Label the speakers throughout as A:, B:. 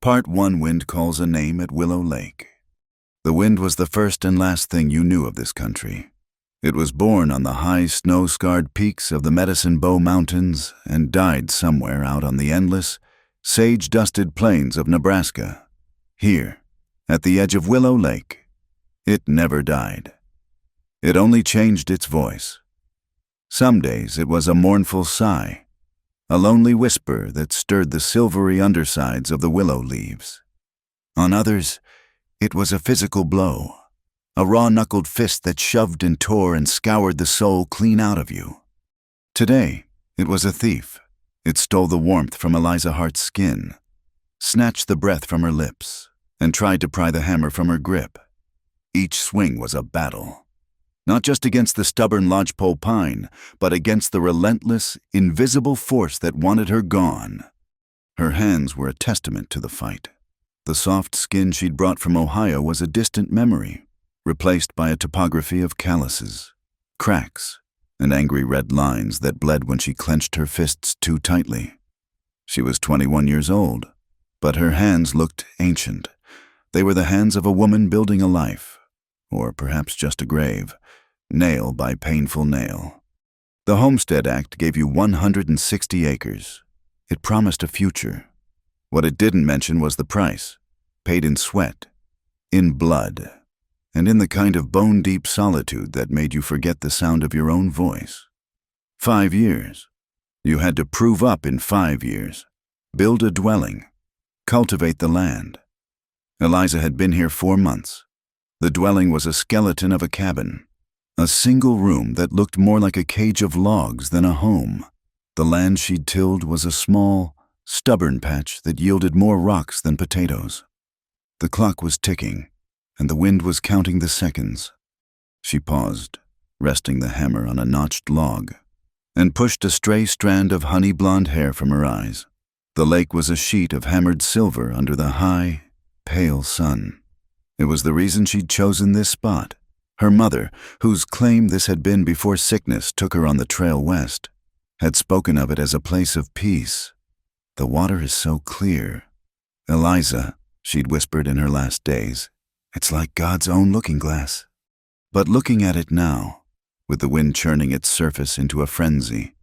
A: Part 1. Wind calls a name at Willow Lake. The wind was the first and last thing you knew of this country. It was born on the high snow-scarred peaks of the Medicine Bow Mountains and died somewhere out on the endless, sage-dusted plains of Nebraska. Here, at the edge of Willow Lake, it never died. It only changed its voice. Some days it was a mournful sigh, a lonely whisper that stirred the silvery undersides of the willow leaves. On others, it was a physical blow, a raw-knuckled fist that shoved and tore and scoured the soul clean out of you. Today, it was a thief. It stole the warmth from Eliza Hart's skin, snatched the breath from her lips, and tried to pry the hammer from her grip. Each swing was a battle, not just against the stubborn lodgepole pine, but against the relentless, invisible force that wanted her gone. Her hands were a testament to the fight. The soft skin she'd brought from Ohio was a distant memory, replaced by a topography of calluses, cracks, and angry red lines that bled when she clenched her fists too tightly. She was 21 years old, but her hands looked ancient. They were the hands of a woman building a life, or perhaps just a grave, nail by painful nail. The Homestead Act gave you 160 acres. It promised a future. What it didn't mention was the price, paid in sweat, in blood, and in the kind of bone-deep solitude that made you forget the sound of your own voice. 5 years. You had to prove up in 5 years, build a dwelling, cultivate the land. Eliza had been here 4 months. The dwelling was a skeleton of a cabin, a single room that looked more like a cage of logs than a home. The land she'd tilled was a small, stubborn patch that yielded more rocks than potatoes. The clock was ticking, and the wind was counting the seconds. She paused, resting the hammer on a notched log, and pushed a stray strand of honey-blonde hair from her eyes. The lake was a sheet of hammered silver under the high, pale sun. It was the reason she'd chosen this spot. Her mother, whose claim this had been before sickness took her on the trail west, had spoken of it as a place of peace. The water is so clear. Eliza, she'd whispered in her last days, it's like God's own looking glass. But looking at it now, with the wind churning its surface into a frenzy,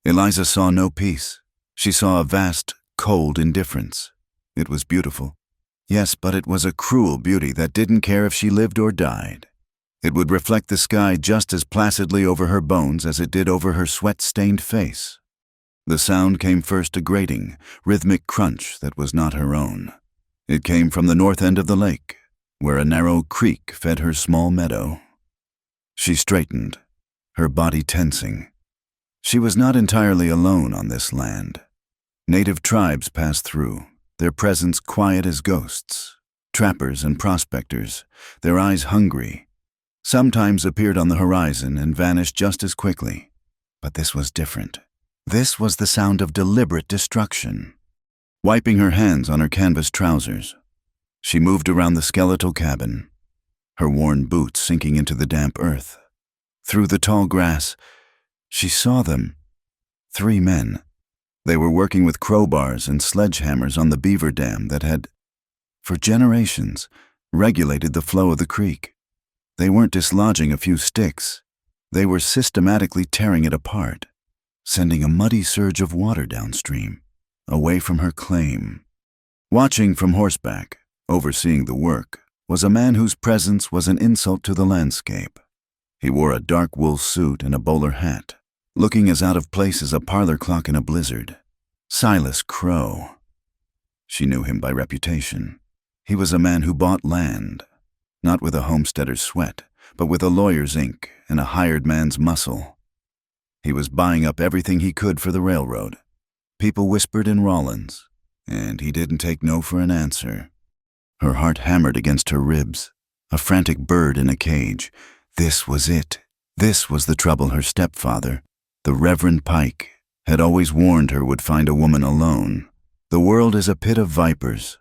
A: Eliza saw no peace. She saw a vast, cold indifference. It was beautiful. Yes, but it was a cruel beauty that didn't care if she lived or died. It would reflect the sky just as placidly over her bones as it did over her sweat-stained face. The sound came first, a grating, rhythmic crunch that was not her own. It came from the north end of the lake, where a narrow creek fed her small meadow. She straightened, her body tensing. She was not entirely alone on this land. Native tribes passed through, their presence quiet as ghosts. Trappers and prospectors, their eyes hungry, sometimes appeared on the horizon and vanished just as quickly. But this was different. This was the sound of deliberate destruction. Wiping her hands on her canvas trousers, she moved around the skeletal cabin, her worn boots sinking into the damp earth. Through the tall grass, she saw them. 3 men. They were working with crowbars and sledgehammers on the beaver dam that had, for generations, regulated the flow of the creek. They weren't dislodging a few sticks. They were systematically tearing it apart, sending a muddy surge of water downstream, away from her claim. Watching from horseback, overseeing the work, was a man whose presence was an insult to the landscape. He wore a dark wool suit and a bowler hat, looking as out of place as a parlor clock in a blizzard. Silas Crow. She knew him by reputation. He was a man who bought land, not with a homesteader's sweat, but with a lawyer's ink and a hired man's muscle. He was buying up everything he could for the railroad. People whispered in Rollins, and he didn't take no for an answer. Her heart hammered against her ribs, a frantic bird in a cage. This was it. This was the trouble her stepfather, the Reverend Pike, had always warned her would find a woman alone. The world is a pit of vipers.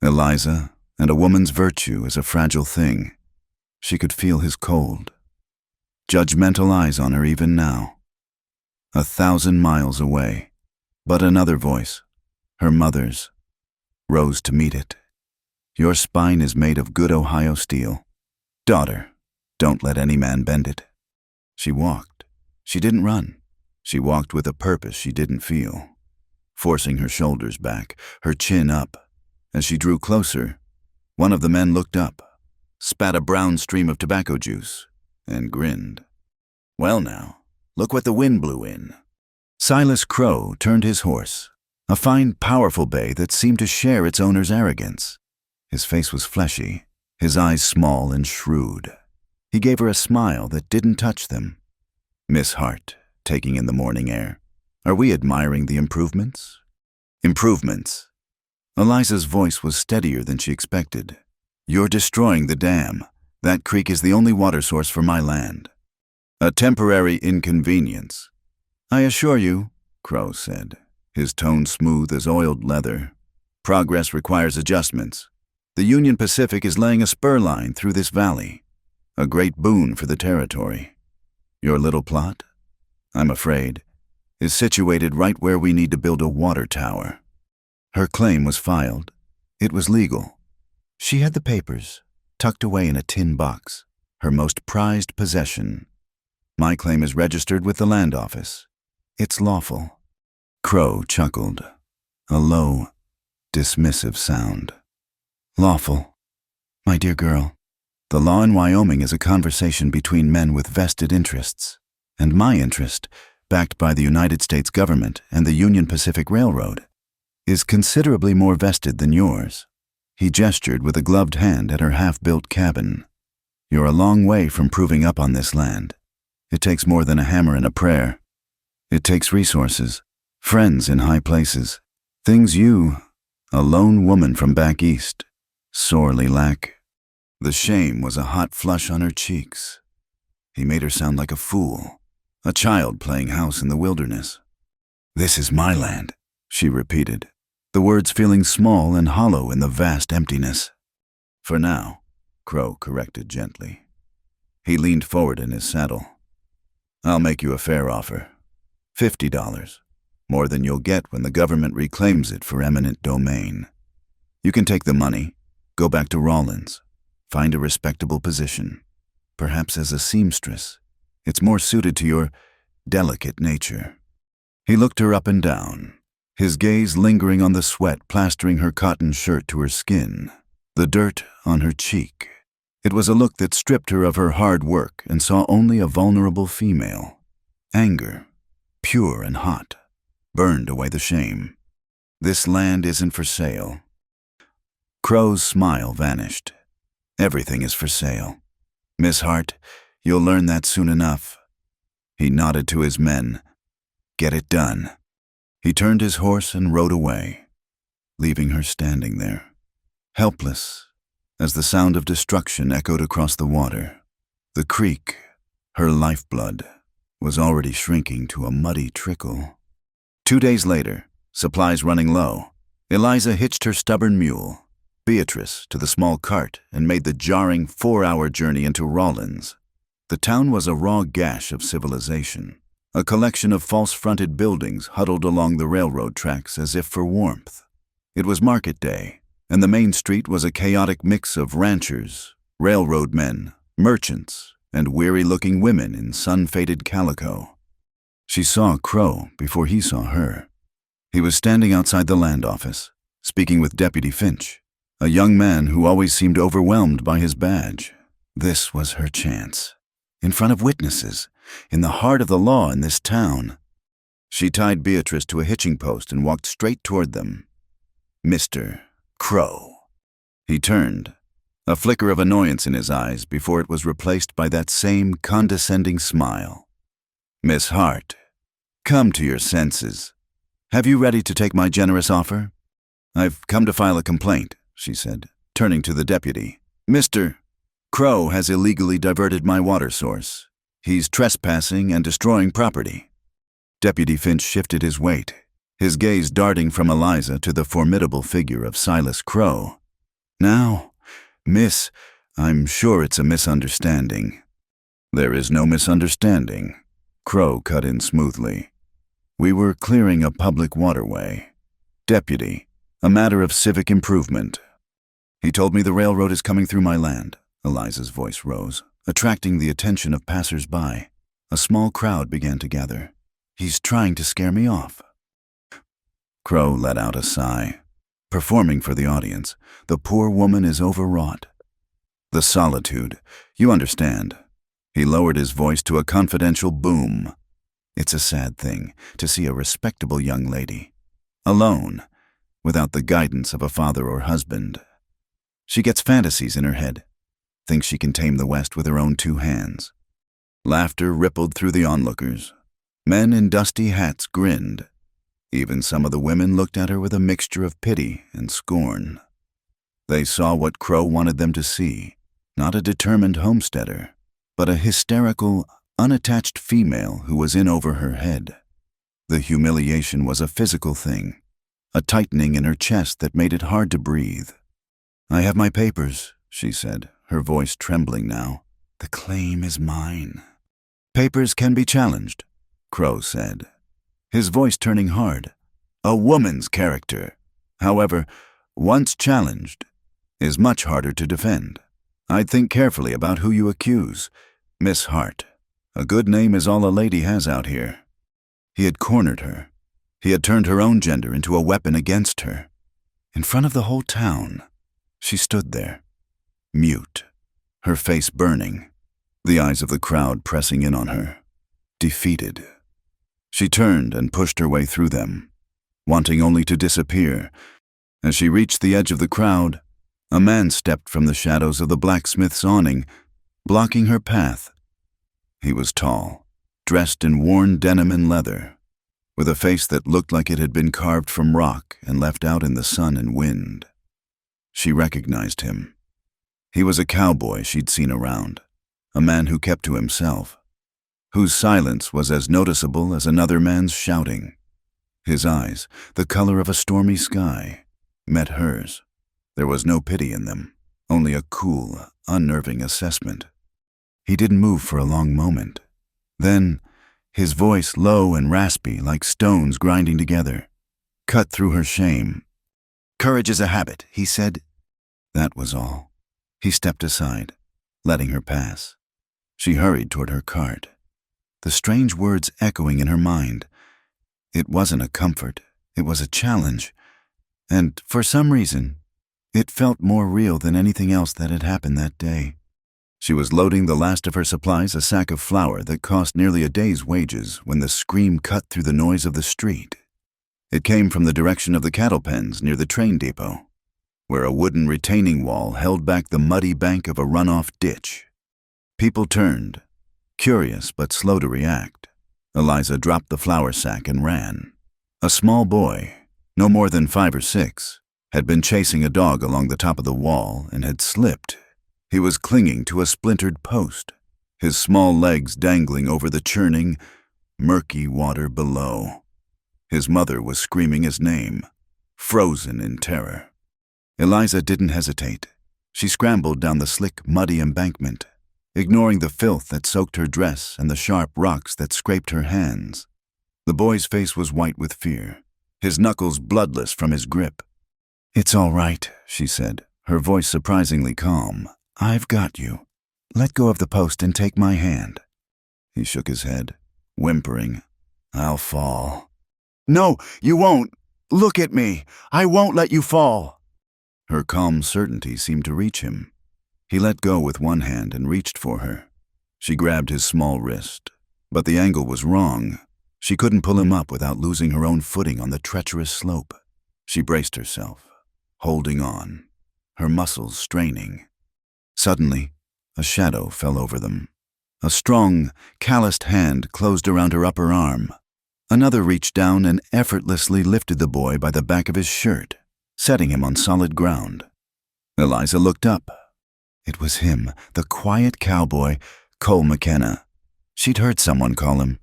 A: Eliza, and a woman's virtue is a fragile thing. She could feel his cold, judgmental eyes on her even now. 1,000 miles away. But another voice, her mother's. rose to meet it. Your spine is made of good Ohio steel. Daughter, don't let any man bend it. She walked. She didn't run. She walked with a purpose she didn't feel, forcing her shoulders back, her chin up. As she drew closer, one of the men looked up, spat a brown stream of tobacco juice, and grinned. Well now, look what the wind blew in. Silas Crow turned his horse, a fine, powerful bay that seemed to share its owner's arrogance. His face was fleshy, his eyes small and shrewd. He gave her a smile that didn't touch them. Miss Hart, taking in the morning air, are we admiring the improvements? Improvements. Eliza's voice was steadier than she expected. You're destroying the dam. That creek is the only water source for my land. A temporary inconvenience. I assure you, Crow said, his tone smooth as oiled leather. Progress requires adjustments. The Union Pacific is laying a spur line through this valley, a great boon for the territory. Your little plot, I'm afraid, is situated right where we need to build a water tower. Her claim was filed. It was legal. She had the papers, tucked away in a tin box, her most prized possession. My claim is registered with the land office. It's lawful. Crow chuckled, a low, dismissive sound. Lawful. My dear girl, the law in Wyoming is a conversation between men with vested interests, and my interest, backed by the United States government and the Union Pacific Railroad, is considerably more vested than yours. He gestured with a gloved hand at her half-built cabin. You're a long way from proving up on this land. It takes more than a hammer and a prayer. It takes resources, friends in high places, things you, a lone woman from back east, sorely lack. The shame was a hot flush on her cheeks. He made her sound like a fool, a child playing house in the wilderness. This is my land, she repeated, the words feeling small and hollow in the vast emptiness. For now, Crow corrected gently. He leaned forward in his saddle. I'll make you a fair offer. $50, more than you'll get when the government reclaims it for eminent domain. You can take the money, go back to Rawlins, find a respectable position, perhaps as a seamstress. It's more suited to your delicate nature. He looked her up and down, his gaze lingering on the sweat plastering her cotton shirt to her skin, the dirt on her cheek. It was a look that stripped her of her hard work and saw only a vulnerable female. Anger, pure and hot, burned away the shame. This land isn't for sale. Crow's smile vanished. Everything is for sale. Miss Hart, you'll learn that soon enough. He nodded to his men. Get it done. He turned his horse and rode away, leaving her standing there, helpless, as the sound of destruction echoed across the water. The creek, her lifeblood, was already shrinking to a muddy trickle. 2 days later, supplies running low, Eliza hitched her stubborn mule, Beatrice, to the small cart and made the jarring 4-hour journey into Rawlins. The town was a raw gash of civilization, a collection of false-fronted buildings huddled along the railroad tracks as if for warmth. It was market day, and the main street was a chaotic mix of ranchers, railroad men, merchants, and weary-looking women in sun-faded calico. She saw Crow before he saw her. He was standing outside the land office, speaking with Deputy Finch, a young man who always seemed overwhelmed by his badge. This was her chance. In front of witnesses, in the heart of the law in this town. She tied Beatrice to a hitching post and walked straight toward them. Mr. Crow. He turned, a flicker of annoyance in his eyes before it was replaced by that same condescending smile. Miss Hart, come to your senses. Have you ready to take my generous offer? I've come to file a complaint, she said, turning to the deputy. Mr. Crow has illegally diverted my water source. He's trespassing and destroying property. Deputy Finch shifted his weight, his gaze darting from Eliza to the formidable figure of Silas Crow. Now, miss, I'm sure it's a misunderstanding. There is no misunderstanding, Crow cut in smoothly. We were clearing a public waterway. Deputy, A matter of civic improvement. He told me the railroad is coming through my land. Eliza's voice rose, attracting the attention of passers-by. A small crowd began to gather. He's trying to scare me off. Crow let out a sigh. Performing for the audience, the poor woman is overwrought. The solitude, you understand. He lowered his voice to a confidential boom. It's a sad thing to see a respectable young lady, alone, without the guidance of a father or husband. She gets fantasies in her head, thinks she can tame the West with her own two hands. Laughter rippled through the onlookers. Men in dusty hats grinned. Even some of the women looked at her with a mixture of pity and scorn. They saw what Crow wanted them to see, not a determined homesteader, but a hysterical, unattached female who was in over her head. The humiliation was a physical thing, a tightening in her chest that made it hard to breathe. "I have my papers," she said, her voice trembling now. "The claim is mine." "Papers can be challenged," Crow said, his voice turning hard. "A woman's character, however, once challenged, is much harder to defend. I'd think carefully about who you accuse. Miss Hart. A good name is all a lady has out here." He had cornered her. He had turned her own gender into a weapon against her. In front of the whole town, she stood there, mute, her face burning, the eyes of the crowd pressing in on her, defeated. She turned and pushed her way through them, wanting only to disappear. As she reached the edge of the crowd, a man stepped from the shadows of the blacksmith's awning, blocking her path. He was tall, dressed in worn denim and leather, with a face that looked like it had been carved from rock and left out in the sun and wind. She recognized him. He was a cowboy she'd seen around, a man who kept to himself, whose silence was as noticeable as another man's shouting. His eyes, the color of a stormy sky, met hers. There was no pity in them, only a cool, unnerving assessment. He didn't move for a long moment. Then, his voice low and raspy like stones grinding together, cut through her shame. "Courage is a habit," he said. That was all. He stepped aside, letting her pass. She hurried toward her cart, the strange words echoing in her mind. It wasn't a comfort, it was a challenge, and for some reason, it felt more real than anything else that had happened that day. She was loading the last of her supplies, a sack of flour that cost nearly a day's wages, when the scream cut through the noise of the street. It came from the direction of the cattle pens near the train depot, where a wooden retaining wall held back the muddy bank of a runoff ditch. People turned, curious but slow to react. Eliza dropped the flour sack and ran. A small boy, no more than 5 or 6, had been chasing a dog along the top of the wall and had slipped. He was clinging to a splintered post, his small legs dangling over the churning, murky water below. His mother was screaming his name, frozen in terror. Eliza didn't hesitate. She scrambled down the slick, muddy embankment, ignoring the filth that soaked her dress and the sharp rocks that scraped her hands. The boy's face was white with fear, his knuckles bloodless from his grip. "It's all right," she said, her voice surprisingly calm. "I've got you. Let go of the post and take my hand." He shook his head, whimpering. "I'll fall." "No, you won't. Look at me. I won't let you fall." Her calm certainty seemed to reach him. He let go with one hand and reached for her. She grabbed his small wrist, but the angle was wrong. She couldn't pull him up without losing her own footing on the treacherous slope. She braced herself, holding on, her muscles straining. Suddenly, a shadow fell over them. A strong, calloused hand closed around her upper arm. Another reached down and effortlessly lifted the boy by the back of his shirt, setting him on solid ground. Eliza looked up. It was him, the quiet cowboy, Cole McKenna. She'd heard someone call him.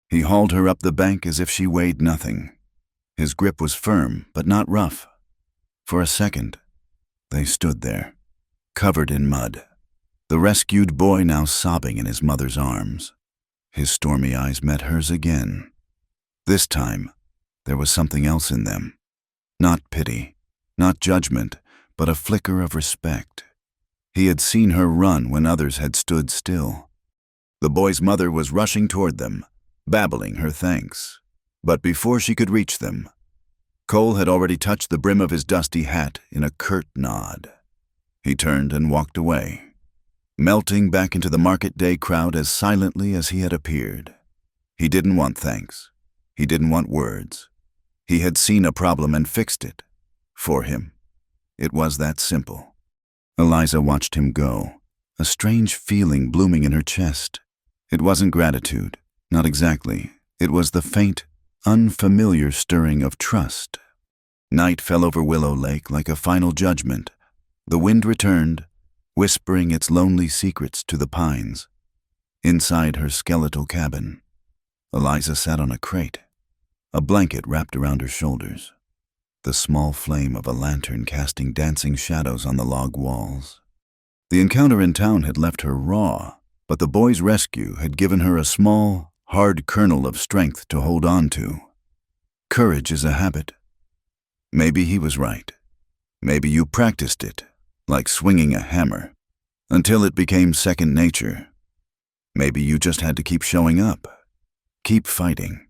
A: He hauled her up the bank as if she weighed nothing. His grip was firm, but not rough. For a second, they stood there, covered in mud, the rescued boy now sobbing in his mother's arms. His stormy eyes met hers again. This time, there was something else in them. Not pity, Not judgment, but a flicker of respect. He had seen her run when others had stood still. The boy's mother was rushing toward them, babbling her thanks. But before she could reach them, Cole had already touched the brim of his dusty hat in a curt nod. He turned and walked away, melting back into the market day crowd as silently as he had appeared. He didn't want thanks. He didn't want words. He had seen a problem and fixed it. For him. It was that simple. Eliza watched him go, a strange feeling blooming in her chest. It wasn't gratitude, not exactly. It was the faint, unfamiliar stirring of trust. Night fell over Willow Lake like a final judgment. The wind returned, whispering its lonely secrets to the pines. Inside her skeletal cabin, Eliza sat on a crate, a blanket wrapped around her shoulders, the small flame of a lantern casting dancing shadows on the log walls. The encounter in town had left her raw, but the boy's rescue had given her a small, hard kernel of strength to hold on to. Courage is a habit. Maybe he was right. Maybe you practiced it, like swinging a hammer, until it became second nature. Maybe you just had to keep showing up, keep fighting,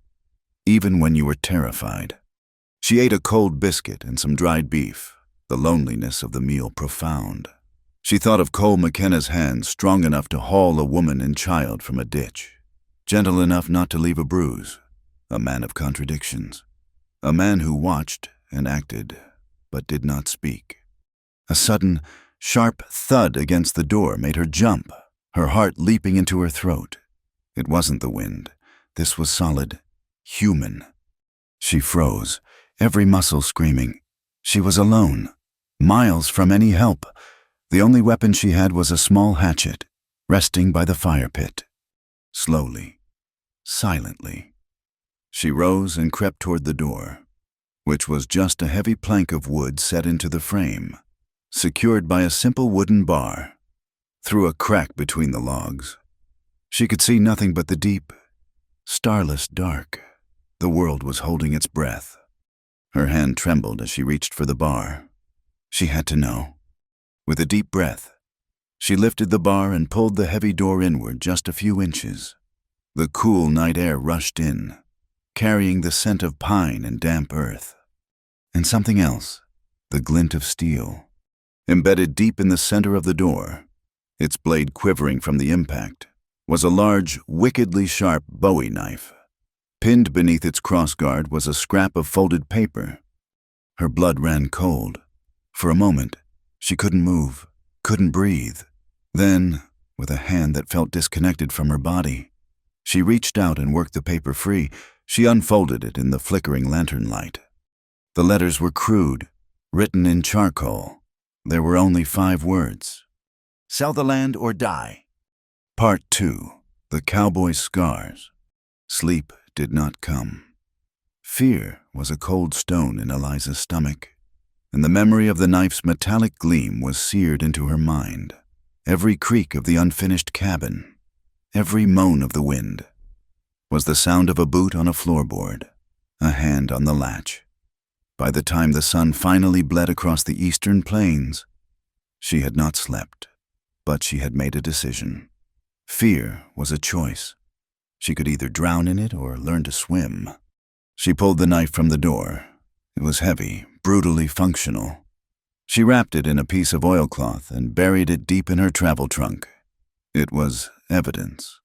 A: even when you were terrified. She ate a cold biscuit and some dried beef, the loneliness of the meal profound. She thought of Cole McKenna's hands strong enough to haul a woman and child from a ditch, gentle enough not to leave a bruise, a man of contradictions, a man who watched and acted, but did not speak. A sudden, sharp thud against the door made her jump, her heart leaping into her throat. It wasn't the wind. This was solid, human. She froze, every muscle screaming. She was alone, miles from any help. The only weapon she had was a small hatchet, resting by the fire pit. Slowly, silently, she rose and crept toward the door, which was just a heavy plank of wood set into the frame, secured by a simple wooden bar. Through a crack between the logs, she could see nothing but the deep, starless dark. The world was holding its breath. Her hand trembled as she reached for the bar. She had to know. With a deep breath, she lifted the bar and pulled the heavy door inward just a few inches. The cool night air rushed in, carrying the scent of pine and damp earth. And something else, the glint of steel. Embedded deep in the center of the door, its blade quivering from the impact, was a large, wickedly sharp Bowie knife. Pinned beneath its crossguard was a scrap of folded paper. Her blood ran cold. For a moment, she couldn't move, couldn't breathe. Then, with a hand that felt disconnected from her body, she reached out and worked the paper free. She unfolded it in the flickering lantern light. The letters were crude, written in charcoal. There were only 5 words. Sell the land or die. Part 2. The Cowboy's Scars. Sleep did not come. Fear was a cold stone in Eliza's stomach, and the memory of the knife's metallic gleam was seared into her mind. Every creak of the unfinished cabin, every moan of the wind, was the sound of a boot on a floorboard, a hand on the latch. By the time the sun finally bled across the eastern plains, she had not slept, but she had made a decision. Fear was a choice. She could either drown in it or learn to swim. She pulled the knife from the door. It was heavy, brutally functional. She wrapped it in a piece of oilcloth and buried it deep in her travel trunk. It was evidence,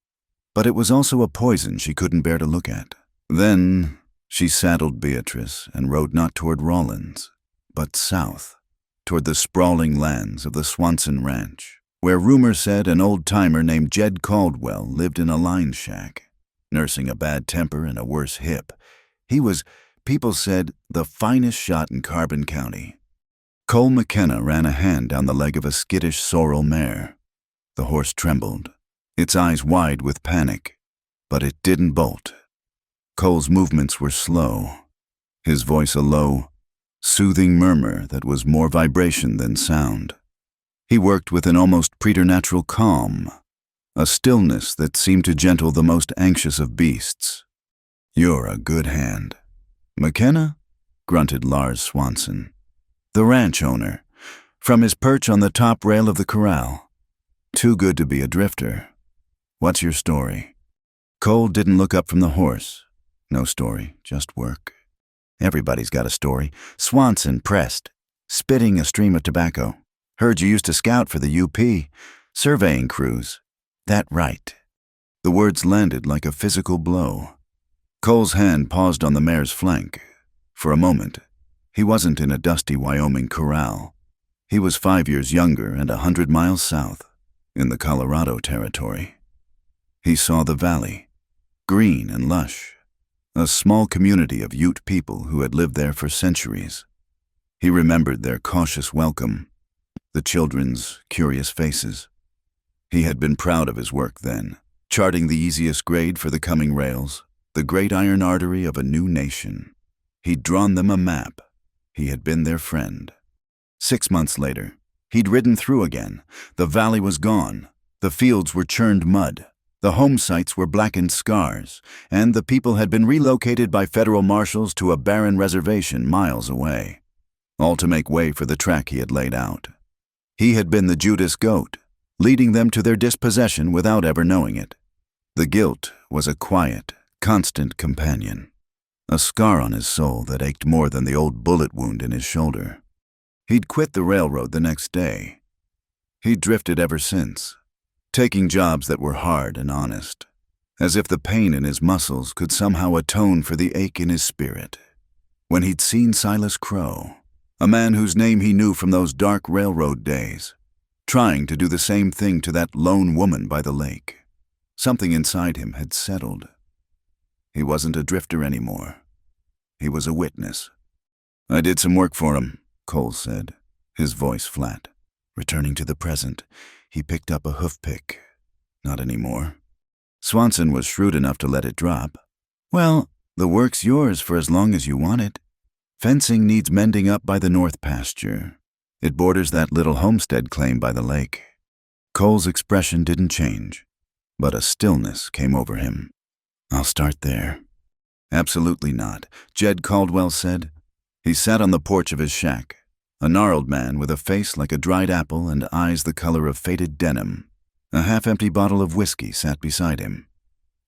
A: but it was also a poison she couldn't bear to look at. Then she saddled Beatrice and rode not toward Rawlins, but south, toward the sprawling lands of the Swanson Ranch, where rumor said an old-timer named Jed Caldwell lived in a line shack, nursing a bad temper and a worse hip. He was, people said, the finest shot in Carbon County. Cole McKenna ran a hand down the leg of a skittish sorrel mare. The horse trembled, its eyes wide with panic, but it didn't bolt. Cole's movements were slow, his voice a low, soothing murmur that was more vibration than sound. He worked with an almost preternatural calm, a stillness that seemed to gentle the most anxious of beasts. "You're a good hand." "McKenna?" grunted Lars Swanson. the ranch owner, from his perch on the top rail of the corral. Too good to be a drifter. What's your story? Cole didn't look up from the horse. No story, just work. Everybody's got a story. Swanson pressed, spitting a stream of tobacco. Heard you used to scout for the UP, surveying crews. That right. The words landed like a physical blow. Cole's hand paused on the mare's flank. For a moment, he wasn't in a dusty Wyoming corral. He was 5 years younger and 100 miles south, in the Colorado Territory. He saw the valley, green and lush, a small community of Ute people who had lived there for centuries. He remembered their cautious welcome, the children's curious faces. He had been proud of his work then, charting the easiest grade for the coming rails, the great iron artery of a new nation. He'd drawn them a map. He had been their friend. 6 months later, he'd ridden through again. The valley was gone. The fields were churned mud. The home sites were blackened scars, and the people had been relocated by federal marshals to a barren reservation miles away, all to make way for the track he had laid out. He had been the Judas goat, leading them to their dispossession without ever knowing it. The guilt was a quiet, constant companion, a scar on his soul that ached more than the old bullet wound in his shoulder. He'd quit the railroad the next day. He'd drifted ever since, taking jobs that were hard and honest, as if the pain in his muscles could somehow atone for the ache in his spirit. When he'd seen Silas Crow, a man whose name he knew from those dark railroad days, trying to do the same thing to that lone woman by the lake, something inside him had settled. He wasn't a drifter anymore. He was a witness. "I did some work for him," Cole said, his voice flat. Returning to the present, he picked up a hoof pick. Not anymore. Swanson was shrewd enough to let it drop. "Well, the work's yours for as long as you want it. Fencing needs mending up by the north pasture. It borders that little homestead claim by the lake." Cole's expression didn't change, but a stillness came over him. "I'll start there." "Absolutely not," Jed Caldwell said. He sat on the porch of his shack, a gnarled man with a face like a dried apple and eyes the color of faded denim. A half-empty bottle of whiskey sat beside him.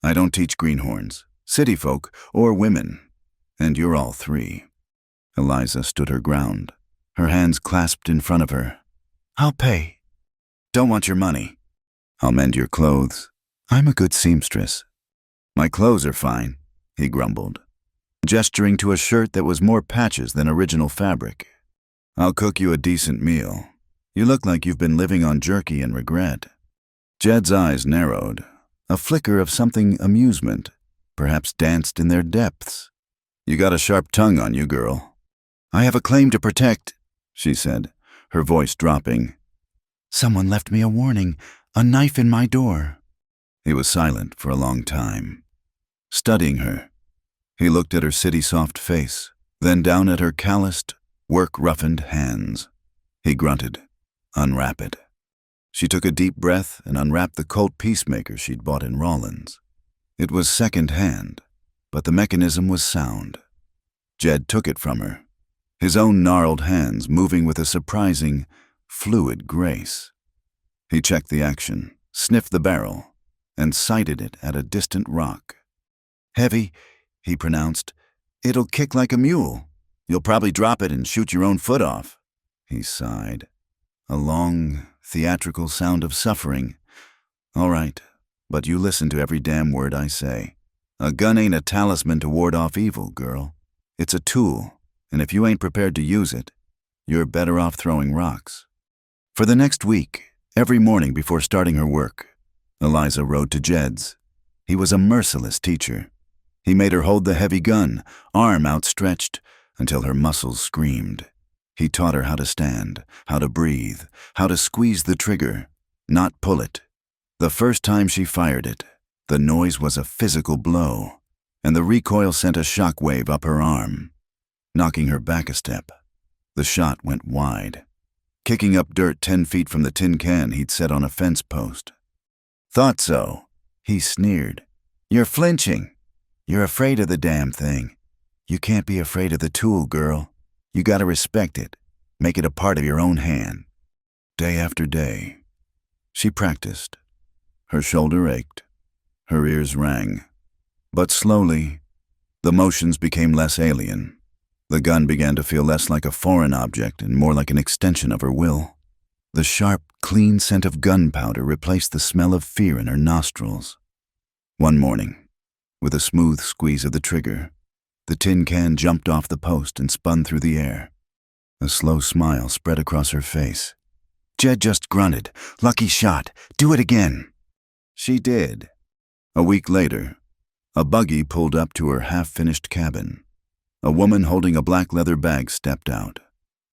A: "I don't teach greenhorns, city folk, or women, and you're all three." Eliza stood her ground, her hands clasped in front of her. "I'll pay." "Don't want your money." "I'll mend your clothes. I'm a good seamstress." "My clothes are fine," he grumbled, gesturing to a shirt that was more patches than original fabric. "I'll cook you a decent meal. You look like you've been living on jerky and regret." Jed's eyes narrowed. A flicker of something amusement, perhaps danced in their depths. "You got a sharp tongue on you, girl." "I have a claim to protect," she said, her voice dropping. "Someone left me a warning, a knife in my door." He was silent for a long time, studying her. He looked at her city-soft face, then down at her calloused, work-roughened hands. He grunted, "Unwrap it." She took a deep breath and unwrapped the Colt Peacemaker she'd bought in Rawlins. It was second-hand, but the mechanism was sound. Jed took it from her, his own gnarled hands moving with a surprising, fluid grace. He checked the action, sniffed the barrel, and sighted it at a distant rock. "Heavy," he pronounced. "It'll kick like a mule. You'll probably drop it and shoot your own foot off." He sighed, a long, theatrical sound of suffering. "All right, but you listen to every damn word I say. A gun ain't a talisman to ward off evil, girl. It's a tool, and if you ain't prepared to use it, you're better off throwing rocks." For the next week, every morning before starting her work, Eliza rode to Jed's. He was a merciless teacher. He made her hold the heavy gun, arm outstretched, until her muscles screamed. He taught her how to stand, how to breathe, how to squeeze the trigger, not pull it. The first time she fired it, the noise was a physical blow, and the recoil sent a shock wave up her arm, knocking her back a step. The shot went wide, kicking up dirt 10 feet from the tin can he'd set on a fence post. "Thought so," he sneered. "You're flinching. You're afraid of the damn thing. You can't be afraid of the tool, girl. You gotta respect it. Make it a part of your own hand. Day after day, she practiced. Her shoulder ached. Her ears rang. But slowly, the motions became less alien. The gun began to feel less like a foreign object and more like an extension of her will. The sharp, clean scent of gunpowder replaced the smell of fear in her nostrils. One morning, with a smooth squeeze of the trigger, the tin can jumped off the post and spun through the air. A slow smile spread across her face. Jed just grunted, "Lucky shot. Do it again." She did. A week later, a buggy pulled up to her half-finished cabin. A woman holding a black leather bag stepped out.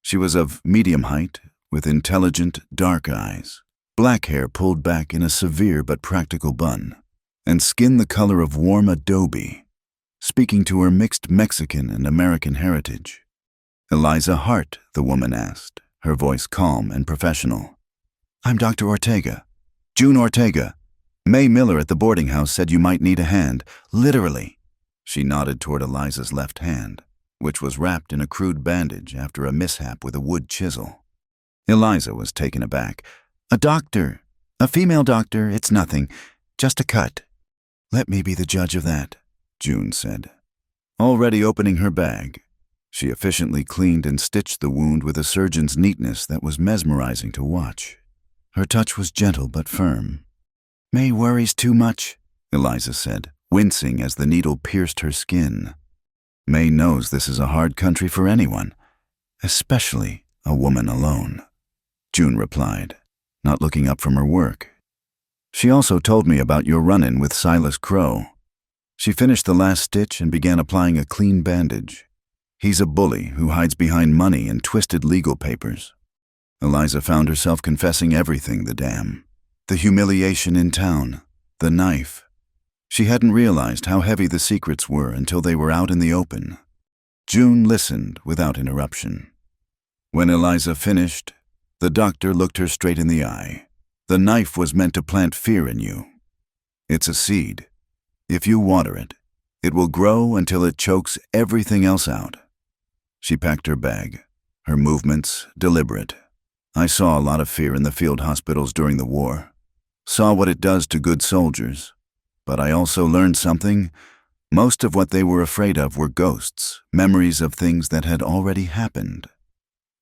A: She was of medium height, with intelligent, dark eyes, black hair pulled back in a severe but practical bun, and skin the color of warm adobe, speaking to her mixed Mexican and American heritage. "Eliza Hart," the woman asked, her voice calm and professional. "I'm Dr. Ortega. June Ortega. May Miller at the boarding house said you might need a hand, literally." She nodded toward Eliza's left hand, which was wrapped in a crude bandage after a mishap with a wood chisel. Eliza was taken aback. "A doctor. A female doctor, it's nothing. Just a cut." "Let me be the judge of that," June said. Already opening her bag, she efficiently cleaned and stitched the wound with a surgeon's neatness that was mesmerizing to watch. Her touch was gentle but firm. "May worries too much," Eliza said, wincing as the needle pierced her skin. "May knows this is a hard country for anyone, especially a woman alone," June replied, not looking up from her work. "She also told me about your run-in with Silas Crow." She finished the last stitch and began applying a clean bandage. "He's a bully who hides behind money and twisted legal papers." Eliza found herself confessing everything, the damn. The humiliation in town, the knife. She hadn't realized how heavy the secrets were until they were out in the open. June listened without interruption. When Eliza finished, the doctor looked her straight in the eye. "The knife was meant to plant fear in you. It's a seed. If you water it, it will grow until it chokes everything else out." She packed her bag, her movements deliberate. "I saw a lot of fear in the field hospitals during the war. Saw what it does to good soldiers. But I also learned something. Most of what they were afraid of were ghosts, memories of things that had already happened.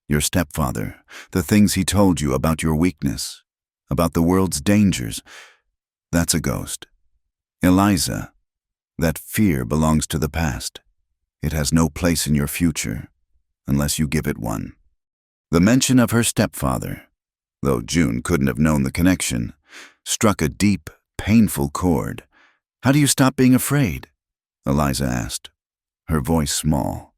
A: Your stepfather, the things he told you about your weakness, about the world's dangers, that's a ghost. Eliza, that fear belongs to the past. It has no place in your future, unless you give it one." The mention of her stepfather, though June couldn't have known the connection, struck a deep, painful chord. "How do you stop being afraid?" Eliza asked, her voice small.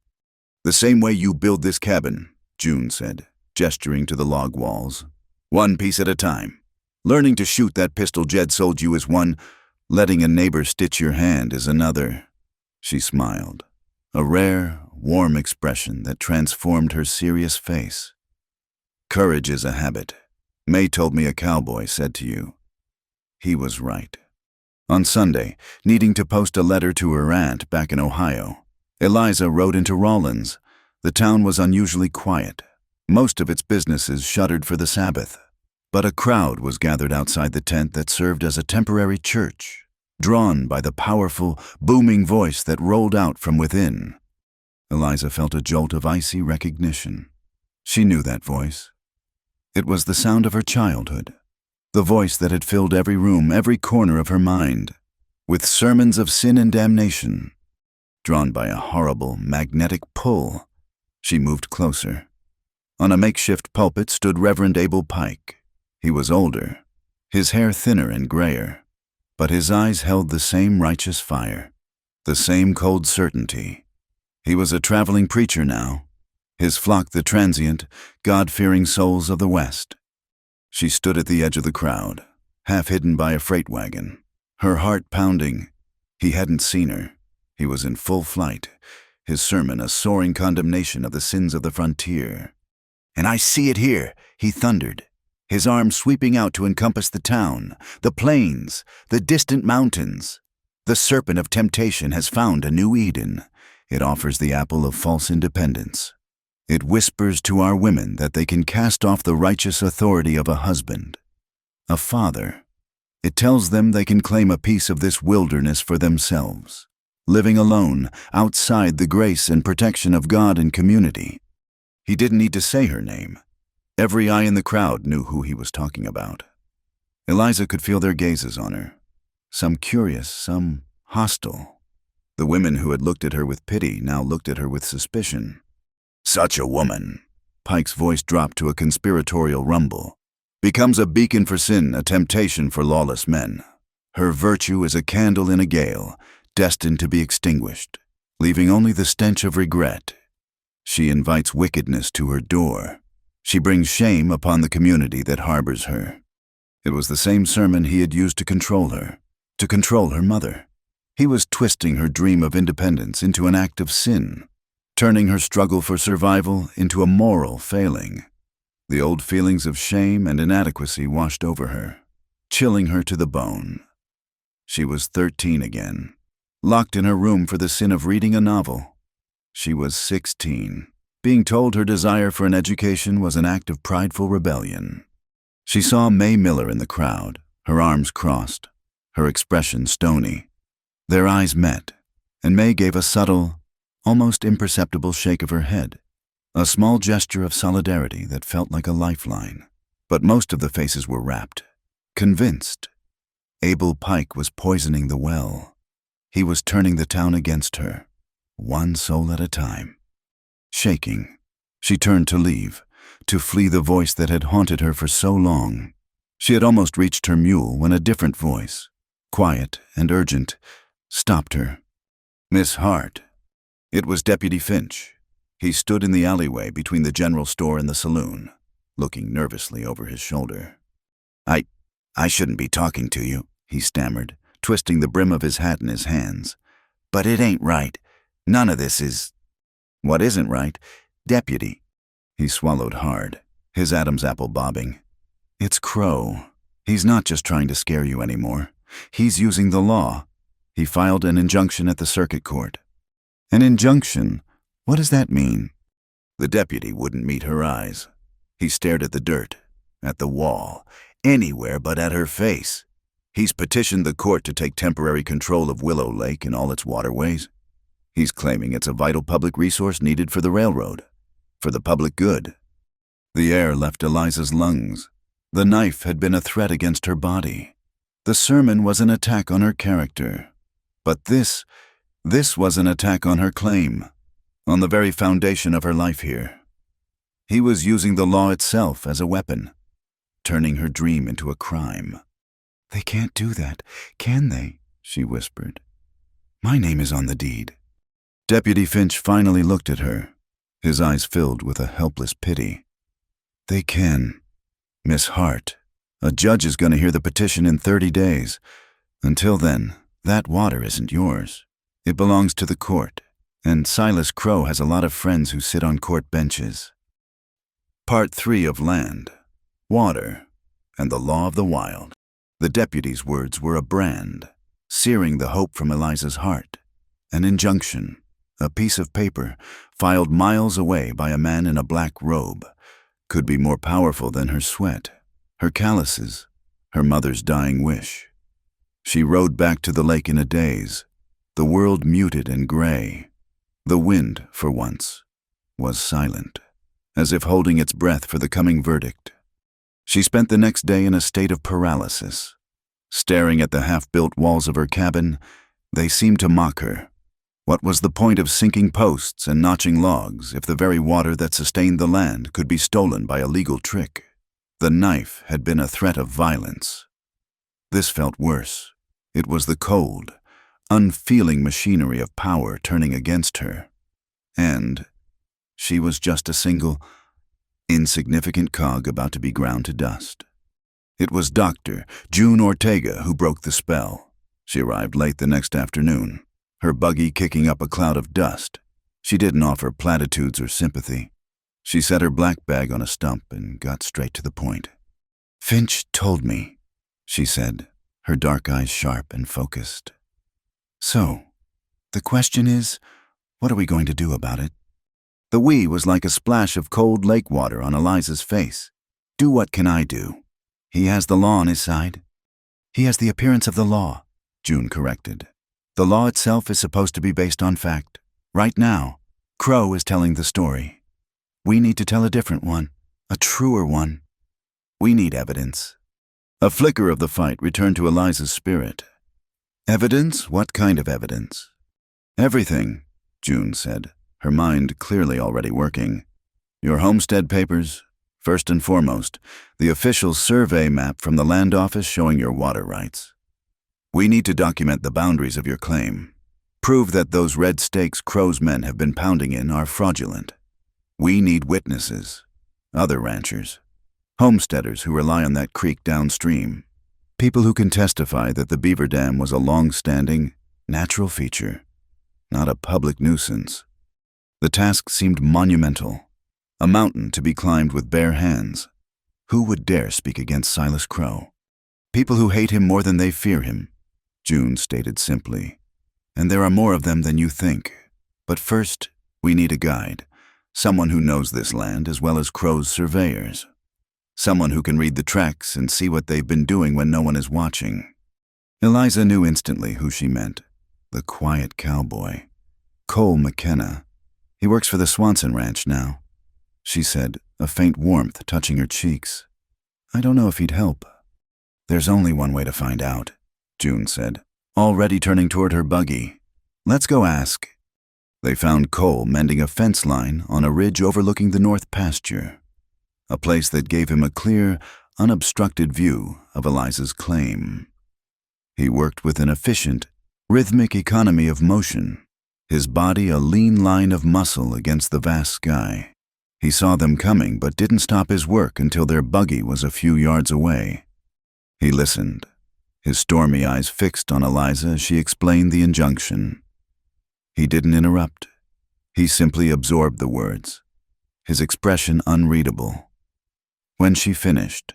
A: "The same way you build this cabin," June said, gesturing to the log walls. "One piece at a time. Learning to shoot that pistol Jed sold you is one. Letting a neighbor stitch your hand is another." She smiled, a rare, warm expression that transformed her serious face. "Courage is a habit. May told me a cowboy said to you." He was right. On Sunday, needing to post a letter to her aunt back in Ohio, Eliza rode into Rawlins. The town was unusually quiet. Most of its businesses shuttered for the Sabbath. But a crowd was gathered outside the tent that served as a temporary church, drawn by the powerful, booming voice that rolled out from within. Eliza felt a jolt of icy recognition. She knew that voice. It was the sound of her childhood, the voice that had filled every room, every corner of her mind, with sermons of sin and damnation. Drawn by a horrible, magnetic pull, she moved closer. On a makeshift pulpit stood Reverend Abel Pike. He was older, his hair thinner and grayer, but his eyes held the same righteous fire, the same cold certainty. He was a traveling preacher now, his flock the transient, God-fearing souls of the West. She stood at the edge of the crowd, half hidden by a freight wagon, her heart pounding. He hadn't seen her. He was in full flight, his sermon a soaring condemnation of the sins of the frontier. "And I see it here," he thundered, his arm sweeping out to encompass the town, the plains, the distant mountains. "The serpent of temptation has found a new Eden. It offers the apple of false independence. It whispers to our women that they can cast off the righteous authority of a husband, a father. It tells them they can claim a piece of this wilderness for themselves, living alone, outside the grace and protection of God and community. He didn't need to say her name. Every eye in the crowd knew who he was talking about. Eliza could feel their gazes on her, some curious, some hostile. The women who had looked at her with pity now looked at her with suspicion. Such a woman, Pike's voice dropped to a conspiratorial rumble, becomes a beacon for sin, a temptation for lawless men. Her virtue is a candle in a gale, destined to be extinguished, leaving only the stench of regret. She invites wickedness to her door. She brings shame upon the community that harbors her. It was the same sermon he had used to control her mother. He was twisting her dream of independence into an act of sin, turning her struggle for survival into a moral failing. The old feelings of shame and inadequacy washed over her, chilling her to the bone. She was 13 again, locked in her room for the sin of reading a novel. She was 16, being told her desire for an education was an act of prideful rebellion. She saw May Miller in the crowd, her arms crossed, her expression stony. Their eyes met, and May gave a subtle, almost imperceptible shake of her head, a small gesture of solidarity that felt like a lifeline. But most of the faces were rapt, convinced. Abel Pike was poisoning the well. He was turning the town against her, one soul at a time. Shaking, she turned to leave, to flee the voice that had haunted her for so long. She had almost reached her mule when a different voice, quiet and urgent, stopped her. "Miss Hart." It was Deputy Finch. He stood in the alleyway between the general store and the saloon, looking nervously over his shoulder. I shouldn't be talking to you," he stammered, twisting the brim of his hat in his hands. "But it ain't right. None of this is—" "What isn't right?" "Deputy." He swallowed hard, his Adam's apple bobbing. "It's Crow. He's not just trying to scare you anymore. He's using the law." He filed an injunction at the circuit court. "An injunction? What does that mean?" The deputy wouldn't meet her eyes. He stared at the dirt, at the wall, anywhere but at her face. "He's petitioned the court to take temporary control of Willow Lake and all its waterways. He's claiming it's a vital public resource needed for the railroad, for the public good." The air left Eliza's lungs. The knife had been a threat against her body. The sermon was an attack on her character. But this was an attack on her claim, on the very foundation of her life here. He was using the law itself as a weapon, turning her dream into a crime. "They can't do that, can they?" she whispered. "My name is on the deed." Deputy Finch finally looked at her, his eyes filled with a helpless pity. "They can. Miss Hart, a judge is going to hear the petition in 30 days. Until then, that water isn't yours. It belongs to the court, and Silas Crow has a lot of friends who sit on court benches." Part 3 of Land, Water, and the Law of the Wild. The deputy's words were a brand, searing the hope from Eliza's heart. An injunction, a piece of paper, filed miles away by a man in a black robe, could be more powerful than her sweat, her calluses, her mother's dying wish. She rode back to the lake in a daze, the world muted and gray. The wind, for once, was silent, as if holding its breath for the coming verdict. She spent the next day in a state of paralysis. Staring at the half-built walls of her cabin, they seemed to mock her. What was the point of sinking posts and notching logs if the very water that sustained the land could be stolen by a legal trick? The knife had been a threat of violence. This felt worse. It was the cold, unfeeling machinery of power turning against her. And she was just a single, insignificant cog about to be ground to dust. It was Dr. June Ortega who broke the spell. She arrived late the next afternoon, her buggy kicking up a cloud of dust. She didn't offer platitudes or sympathy. She set her black bag on a stump and got straight to the point. "Finch told me," she said, her dark eyes sharp and focused. "So, the question is, what are we going to do about it?" The "we" was like a splash of cold lake water on Eliza's face. "Do what can I do? He has the law on his side." "He has the appearance of the law," June corrected. "The law itself is supposed to be based on fact. Right now, Crow is telling the story. We need to tell a different one, a truer one. We need evidence." A flicker of the fight returned to Eliza's spirit. "Evidence? What kind of evidence?" "Everything," June said, her mind clearly already working. "Your homestead papers, first and foremost, the official survey map from the land office showing your water rights. We need to document the boundaries of your claim. Prove that those red stakes Crow's men have been pounding in are fraudulent. We need witnesses, other ranchers, homesteaders who rely on that creek downstream, people who can testify that the beaver dam was a long-standing, natural feature, not a public nuisance." The task seemed monumental, a mountain to be climbed with bare hands. Who would dare speak against Silas Crow? "People who hate him more than they fear him," June stated simply. "And there are more of them than you think. But first, we need a guide, someone who knows this land as well as Crow's surveyors. Someone who can read the tracks and see what they've been doing when no one is watching." Eliza knew instantly who she meant. The quiet cowboy. Cole McKenna. "He works for the Swanson Ranch now," she said, a faint warmth touching her cheeks. "I don't know if he'd help." "There's only one way to find out," June said, already turning toward her buggy. "Let's go ask." They found Cole mending a fence line on a ridge overlooking the north pasture, a place that gave him a clear, unobstructed view of Eliza's claim. He worked with an efficient, rhythmic economy of motion, his body a lean line of muscle against the vast sky. He saw them coming but didn't stop his work until their buggy was a few yards away. He listened, his stormy eyes fixed on Eliza as she explained the injunction. He didn't interrupt. He simply absorbed the words, his expression unreadable. When she finished,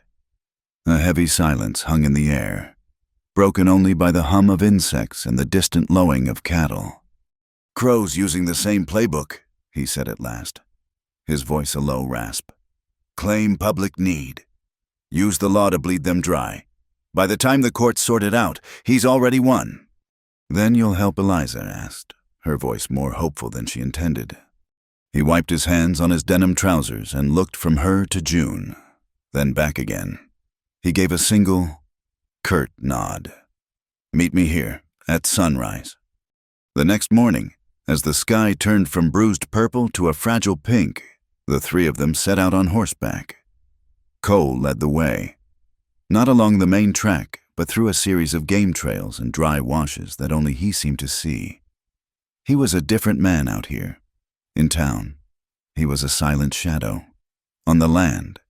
A: a heavy silence hung in the air, broken only by the hum of insects and the distant lowing of cattle. "Crow's using the same playbook," he said at last, his voice a low rasp. "Claim public need. Use the law to bleed them dry. By the time the courts sort it out, he's already won." "Then you'll help?" Eliza asked, her voice more hopeful than she intended. He wiped his hands on his denim trousers and looked from her to June, then back again. He gave a single, curt nod. "Meet me here, at sunrise." The next morning, as the sky turned from bruised purple to a fragile pink, the three of them set out on horseback. Cole led the way, not along the main track, but through a series of game trails and dry washes that only he seemed to see. He was a different man out here. In town, he was a silent shadow. On the land,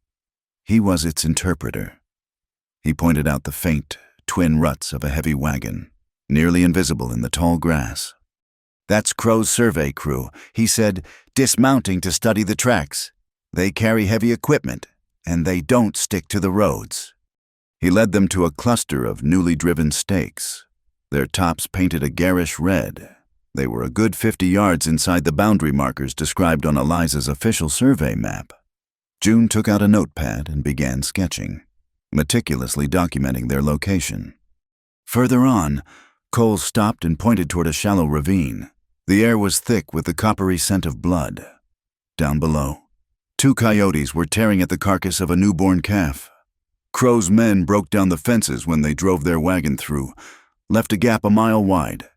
A: he was its interpreter. He pointed out the faint, twin ruts of a heavy wagon, nearly invisible in the tall grass. "That's Crow's survey crew," he said, "dismounting to study the tracks. They carry heavy equipment, and they don't stick to the roads." He led them to a cluster of newly driven stakes, their tops painted a garish red. They were a good 50 yards inside the boundary markers described on Eliza's official survey map. June took out a notepad and began sketching, meticulously documenting their location. Further on, Cole stopped and pointed toward a shallow ravine. The air was thick with the coppery scent of blood. Down below, 2 coyotes were tearing at the carcass of a newborn calf. Crow's men broke down the fences when they drove their wagon through, left a gap a mile wide.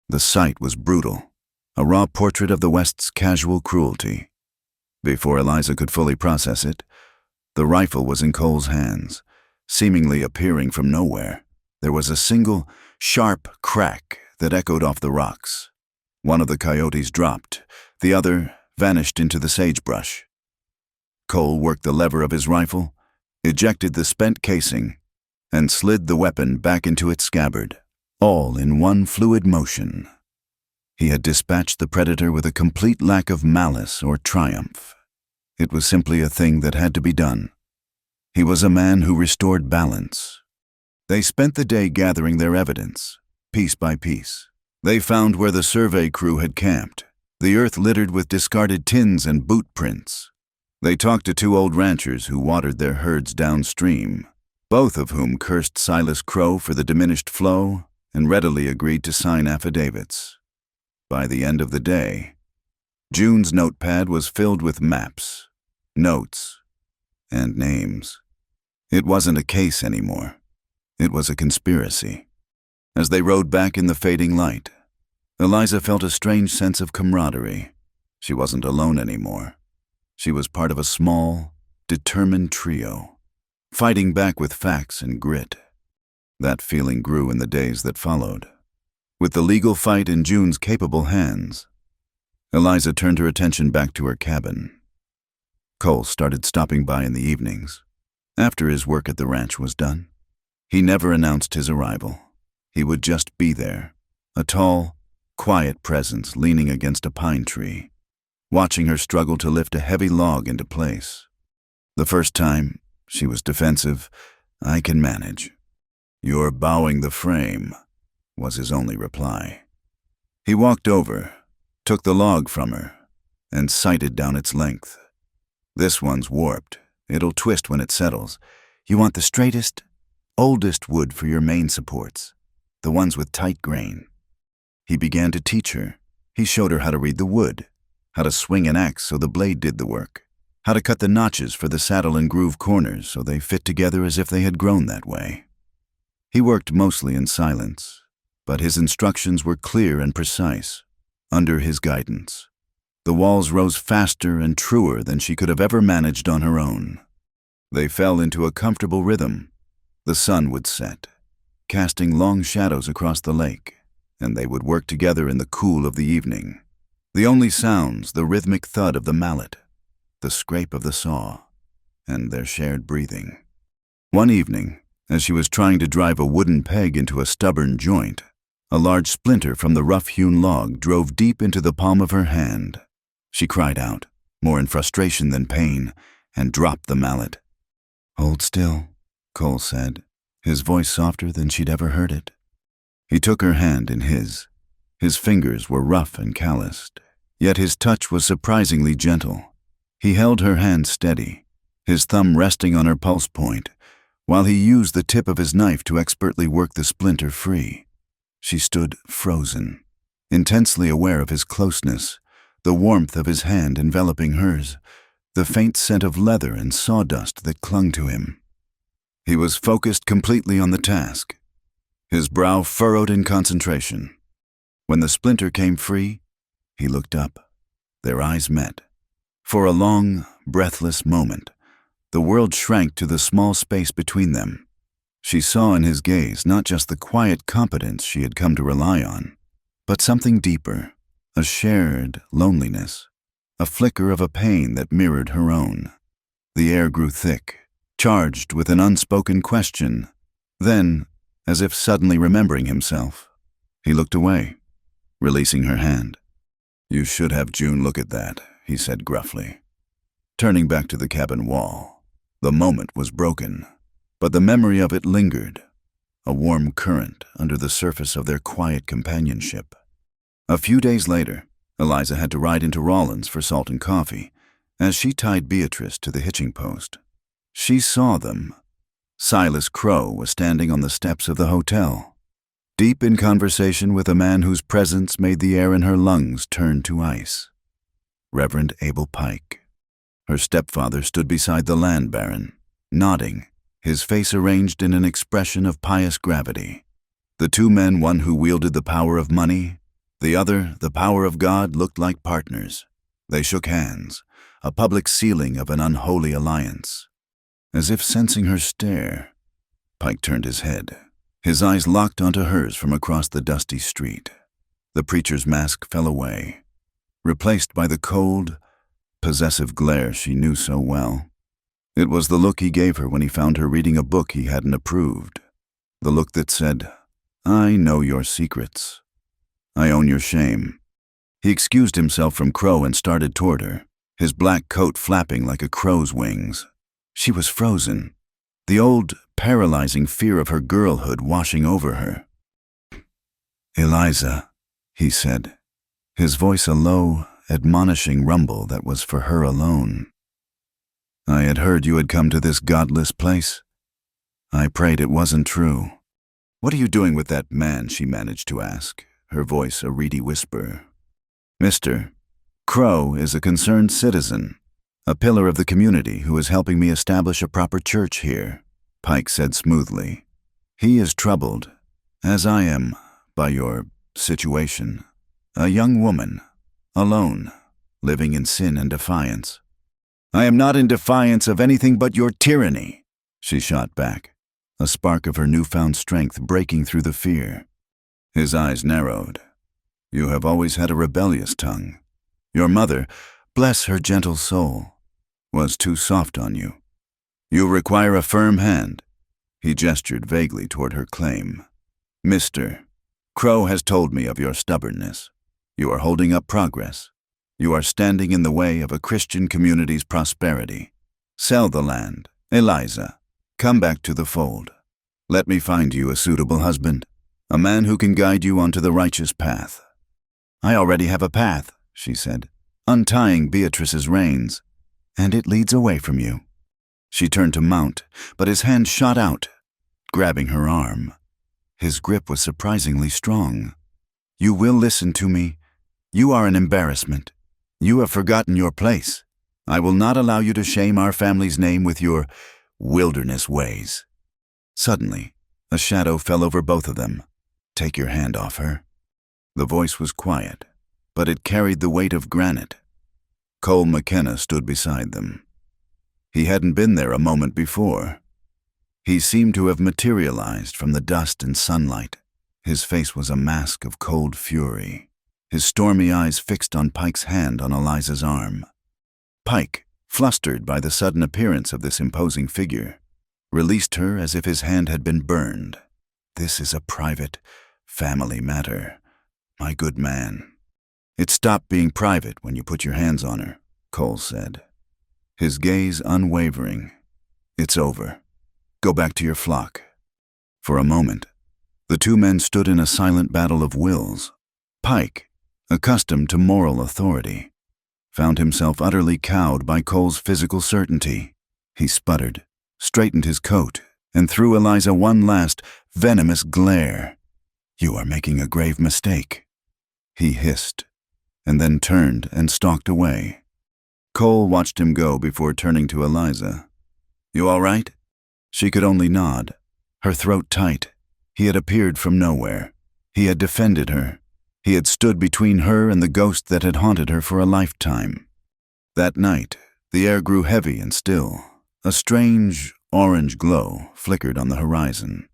A: The sight was brutal, a raw portrait of the West's casual cruelty. Before Eliza could fully process it, the rifle was in Cole's hands, seemingly appearing from nowhere. There was a single, sharp crack that echoed off the rocks. One of the coyotes dropped, the other vanished into the sagebrush. Cole worked the lever of his rifle, ejected the spent casing, and slid the weapon back into its scabbard, all in one fluid motion. He had dispatched the predator with a complete lack of malice or triumph. It was simply a thing that had to be done. He was a man who restored balance. They spent the day gathering their evidence, piece by piece. They found where the survey crew had camped, the earth littered with discarded tins and boot prints. They talked to two old ranchers who watered their herds downstream, both of whom cursed Silas Crow for the diminished flow and readily agreed to sign affidavits. By the end of the day, June's notepad was filled with maps, notes, and names. It wasn't a case anymore. It was a conspiracy. As they rode back in the fading light, Eliza felt a strange sense of camaraderie. She wasn't alone anymore. She was part of a small, determined trio, fighting back with facts and grit. That feeling grew in the days that followed. With the legal fight in June's capable hands, Eliza turned her attention back to her cabin. Cole started stopping by in the evenings, after his work at the ranch was done. He never announced his arrival. He would just be there, a tall, quiet presence leaning against a pine tree, watching her struggle to lift a heavy log into place. The first time, she was defensive. "I can manage." "You're bowing the frame," was his only reply. He walked over, took the log from her, and sighted down its length. "This one's warped. It'll twist when it settles. You want the straightest, oldest wood for your main supports, the ones with tight grain." He began to teach her. He showed her how to read the wood, how to swing an axe so the blade did the work, how to cut the notches for the saddle and groove corners so they fit together as if they had grown that way. He worked mostly in silence, but his instructions were clear and precise. Under his guidance, the walls rose faster and truer than she could have ever managed on her own. They fell into a comfortable rhythm. The sun would set, casting long shadows across the lake, and they would work together in the cool of the evening. The only sounds, the rhythmic thud of the mallet, the scrape of the saw, and their shared breathing. One evening, as she was trying to drive a wooden peg into a stubborn joint, a large splinter from the rough-hewn log drove deep into the palm of her hand. She cried out, more in frustration than pain, and dropped the mallet. "Hold still," Cole said, his voice softer than she'd ever heard it. He took her hand in his. His fingers were rough and calloused, yet his touch was surprisingly gentle. He held her hand steady, his thumb resting on her pulse point, while he used the tip of his knife to expertly work the splinter free. She stood frozen, intensely aware of his closeness, the warmth of his hand enveloping hers, the faint scent of leather and sawdust that clung to him. He was focused completely on the task, his brow furrowed in concentration. When the splinter came free, he looked up. Their eyes met. For a long, breathless moment, the world shrank to the small space between them. She saw in his gaze not just the quiet competence she had come to rely on, but something deeper, a shared loneliness, a flicker of a pain that mirrored her own. The air grew thick, charged with an unspoken question. Then, as if suddenly remembering himself, he looked away, releasing her hand. "You should have June look at that," he said gruffly. Turning back to the cabin wall, the moment was broken, but the memory of it lingered, a warm current under the surface of their quiet companionship. A few days later, Eliza had to ride into Rawlins for salt and coffee. As she tied Beatrice to the hitching post, she saw them. Silas Crow was standing on the steps of the hotel, deep in conversation with a man whose presence made the air in her lungs turn to ice. Reverend Abel Pike. Her stepfather stood beside the land baron, nodding, his face arranged in an expression of pious gravity. The two men, one who wielded the power of money, the other the power of God, looked like partners. They shook hands, a public sealing of an unholy alliance. As if sensing her stare, Pike turned his head, his eyes locked onto hers from across the dusty street. The preacher's mask fell away, replaced by the cold, possessive glare she knew so well. It was the look he gave her when he found her reading a book he hadn't approved. The look that said, "I know your secrets. I own your shame." He excused himself from Crow and started toward her, his black coat flapping like a crow's wings. She was frozen, the old, paralyzing fear of her girlhood washing over her. "Eliza," he said, his voice a low, admonishing rumble that was for her alone. "I had heard you had come to this godless place. I prayed it wasn't true." "What are you doing with that man?" she managed to ask, her voice a reedy whisper. "Mr. Crow is a concerned citizen, a pillar of the community who is helping me establish a proper church here," Pike said smoothly. "He is troubled, as I am, by your situation. A young woman, alone, living in sin and defiance." "I am not in defiance of anything but your tyranny," she shot back, a spark of her newfound strength breaking through the fear. His eyes narrowed. "You have always had a rebellious tongue. Your mother, bless her gentle soul, was too soft on you. You require a firm hand." He gestured vaguely toward her claim. "Mr. Crow has told me of your stubbornness. You are holding up progress. You are standing in the way of a Christian community's prosperity. Sell the land, Eliza. Come back to the fold. Let me find you a suitable husband, a man who can guide you onto the righteous path." "I already have a path," she said, untying Beatrice's reins, "and it leads away from you." She turned to mount, but his hand shot out, grabbing her arm. His grip was surprisingly strong. "You will listen to me. You are an embarrassment. You have forgotten your place. I will not allow you to shame our family's name with your wilderness ways." Suddenly, a shadow fell over both of them. "Take your hand off her." The voice was quiet, but it carried the weight of granite. Cole McKenna stood beside them. He hadn't been there a moment before. He seemed to have materialized from the dust and sunlight. His face was a mask of cold fury, his stormy eyes fixed on Pike's hand on Eliza's arm. Pike, flustered by the sudden appearance of this imposing figure, released her as if his hand had been burned. "This is a private, family matter, my good man." "It stopped being private when you put your hands on her," Cole said, his gaze unwavering. "It's over. Go back to your flock." For a moment, the two men stood in a silent battle of wills. Pike, accustomed to moral authority, found himself utterly cowed by Cole's physical certainty. He sputtered, straightened his coat, and threw Eliza one last, venomous glare. "You are making a grave mistake," he hissed, and then turned and stalked away. Cole watched him go before turning to Eliza. "You all right?" She could only nod, her throat tight. He had appeared from nowhere. He had defended her. He had stood between her and the ghost that had haunted her for a lifetime. That night, the air grew heavy and still. A strange, orange glow flickered on the horizon.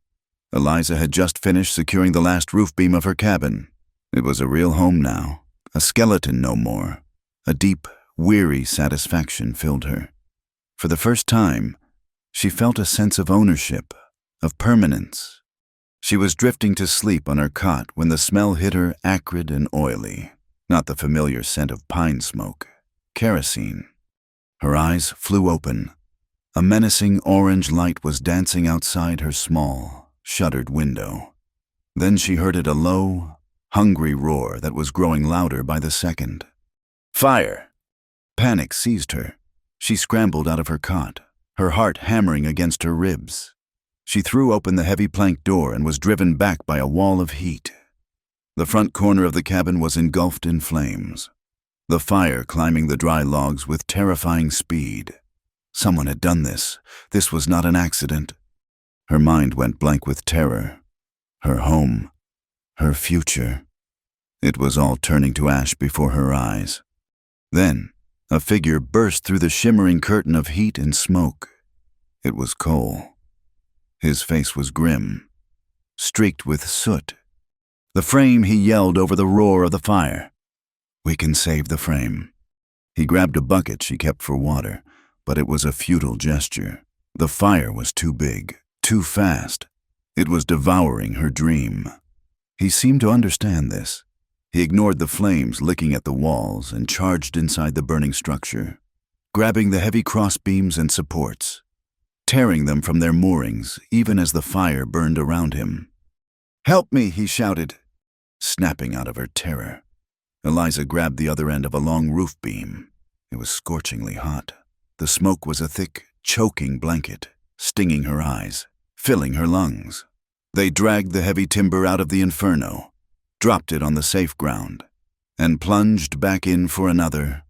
A: Eliza had just finished securing the last roof beam of her cabin. It was a real home now, a skeleton no more. A deep, weary satisfaction filled her. For the first time, she felt a sense of ownership, of permanence. She was drifting to sleep on her cot when the smell hit her acrid and oily, not the familiar scent of pine smoke, kerosene. Her eyes flew open. A menacing orange light was dancing outside her small, shuttered window. Then she heard it, a low, hungry roar that was growing louder by the second. "Fire!" Panic seized her. She scrambled out of her cot, her heart hammering against her ribs. She threw open the heavy plank door and was driven back by a wall of heat. The front corner of the cabin was engulfed in flames, the fire climbing the dry logs with terrifying speed. Someone had done this. This was not an accident. Her mind went blank with terror. Her home, her future. It was all turning to ash before her eyes. Then, a figure burst through the shimmering curtain of heat and smoke. It was Cole. His face was grim, streaked with soot. "The frame," he yelled over the roar of the fire. "We can save the frame." He grabbed a bucket she kept for water, but it was a futile gesture. The fire was too big, too fast. It was devouring her dream. He seemed to understand this. He ignored the flames licking at the walls and charged inside the burning structure, grabbing the heavy crossbeams and supports, tearing them from their moorings even as the fire burned around him. "Help me!" he shouted, snapping out of her terror. Eliza grabbed the other end of a long roof beam. It was scorchingly hot. The smoke was a thick, choking blanket, stinging her eyes, filling her lungs. They dragged the heavy timber out of the inferno, dropped it on the safe ground, and plunged back in for another.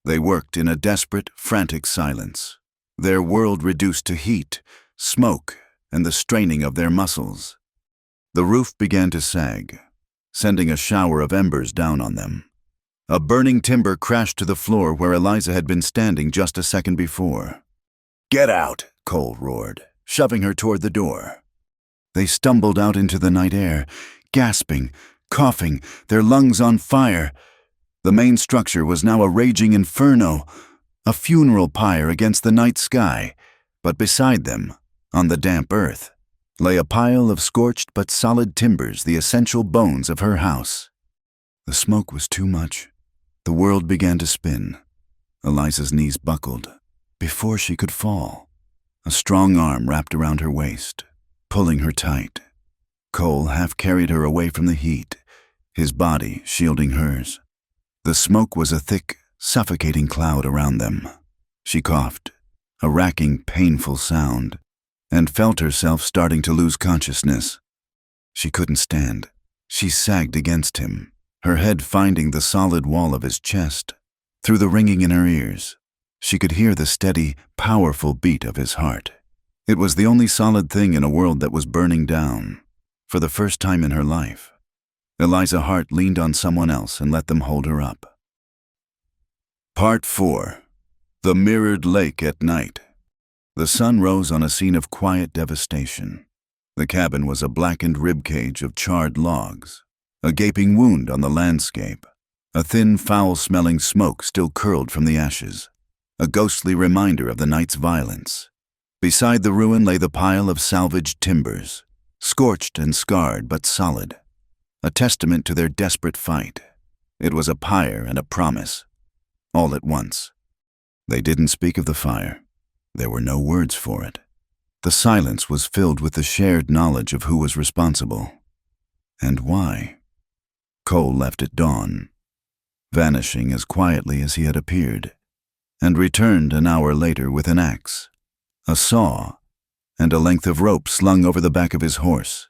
A: They worked in a desperate, frantic silence, their world reduced to heat, smoke, and the straining of their muscles. The roof began to sag, sending a shower of embers down on them. A burning timber crashed to the floor where Eliza had been standing just a second before. "Get out!" Cole roared, shoving her toward the door. They stumbled out into the night air, gasping, coughing, their lungs on fire. The main structure was now a raging inferno, a funeral pyre against the night sky, but beside them, on the damp earth, lay a pile of scorched but solid timbers, the essential bones of her house. The smoke was too much. The world began to spin. Eliza's knees buckled. Before she could fall, a strong arm wrapped around her waist, pulling her tight. Cole half carried her away from the heat, his body shielding hers. The smoke was a thick, suffocating cloud around them. She coughed, a racking, painful sound, and felt herself starting to lose consciousness. She couldn't stand. She sagged against him, her head finding the solid wall of his chest. Through the ringing in her ears, she could hear the steady, powerful beat of his heart. It was the only solid thing in a world that was burning down. For the first time in her life, Eliza Hart leaned on someone else and let them hold her up. Part 4. The Mirrored Lake at Night. The sun rose on a scene of quiet devastation. The cabin was a blackened ribcage of charred logs, a gaping wound on the landscape. A thin, foul-smelling smoke still curled from the ashes, a ghostly reminder of the night's violence. Beside the ruin lay the pile of salvaged timbers, scorched and scarred but solid, a testament to their desperate fight. It was a pyre and a promise, all at once. They didn't speak of the fire. There were no words for it. The silence was filled with the shared knowledge of who was responsible, and why. Cole left at dawn, vanishing as quietly as he had appeared, and returned an hour later with an axe, a saw, and a length of rope slung over the back of his horse.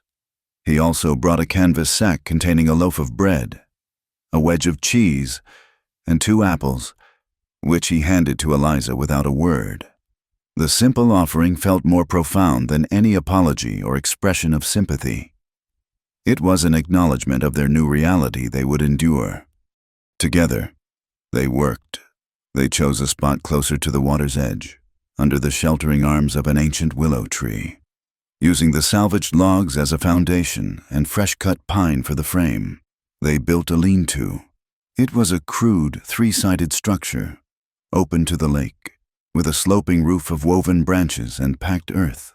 A: He also brought a canvas sack containing a loaf of bread, a wedge of cheese, and 2 apples, which he handed to Eliza without a word. The simple offering felt more profound than any apology or expression of sympathy. It was an acknowledgement of their new reality they would endure. Together, they worked. They chose a spot closer to the water's edge, under the sheltering arms of an ancient willow tree, using the salvaged logs as a foundation and fresh-cut pine for the frame. They built a lean-to. It was a crude, 3-sided structure, open to the lake, with a sloping roof of woven branches and packed earth.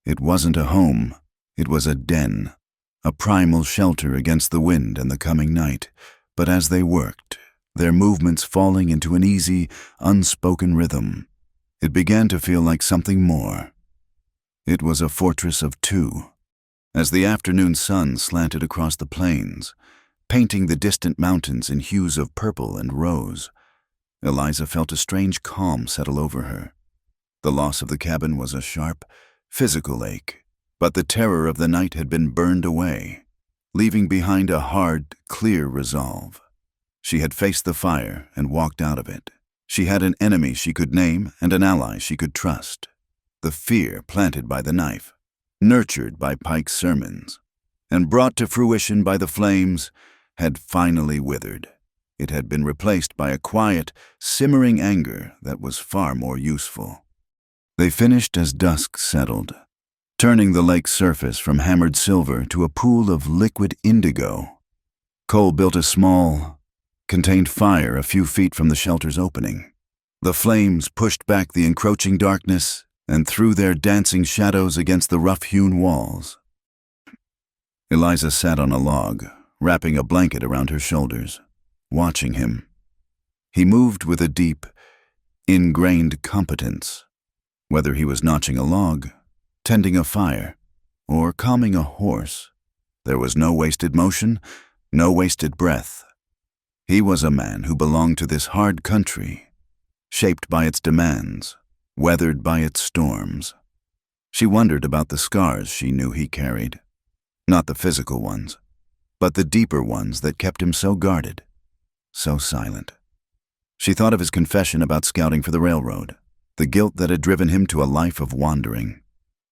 A: It wasn't a home, it was a den, a primal shelter against the wind and the coming night. But as they worked, their movements falling into an easy, unspoken rhythm, it began to feel like something more. It was a fortress of 2. As the afternoon sun slanted across the plains, painting the distant mountains in hues of purple and rose, Eliza felt a strange calm settle over her. The loss of the cabin was a sharp, physical ache, but the terror of the night had been burned away, leaving behind a hard, clear resolve. She had faced the fire and walked out of it. She had an enemy she could name and an ally she could trust. The fear planted by the knife, nurtured by Pike's sermons, and brought to fruition by the flames, had finally withered. It had been replaced by a quiet, simmering anger that was far more useful. They finished as dusk settled, turning the lake's surface from hammered silver to a pool of liquid indigo. Cole built a small, contained fire a few feet from the shelter's opening. The flames pushed back the encroaching darkness and threw their dancing shadows against the rough-hewn walls. Eliza sat on a log, wrapping a blanket around her shoulders, watching him. He moved with a deep, ingrained competence. Whether he was notching a log, tending a fire, or calming a horse, there was no wasted motion, no wasted breath. He was a man who belonged to this hard country, shaped by its demands, weathered by its storms. She wondered about the scars she knew he carried, not the physical ones, but the deeper ones that kept him so guarded, so silent. She thought of his confession about scouting for the railroad, the guilt that had driven him to a life of wandering.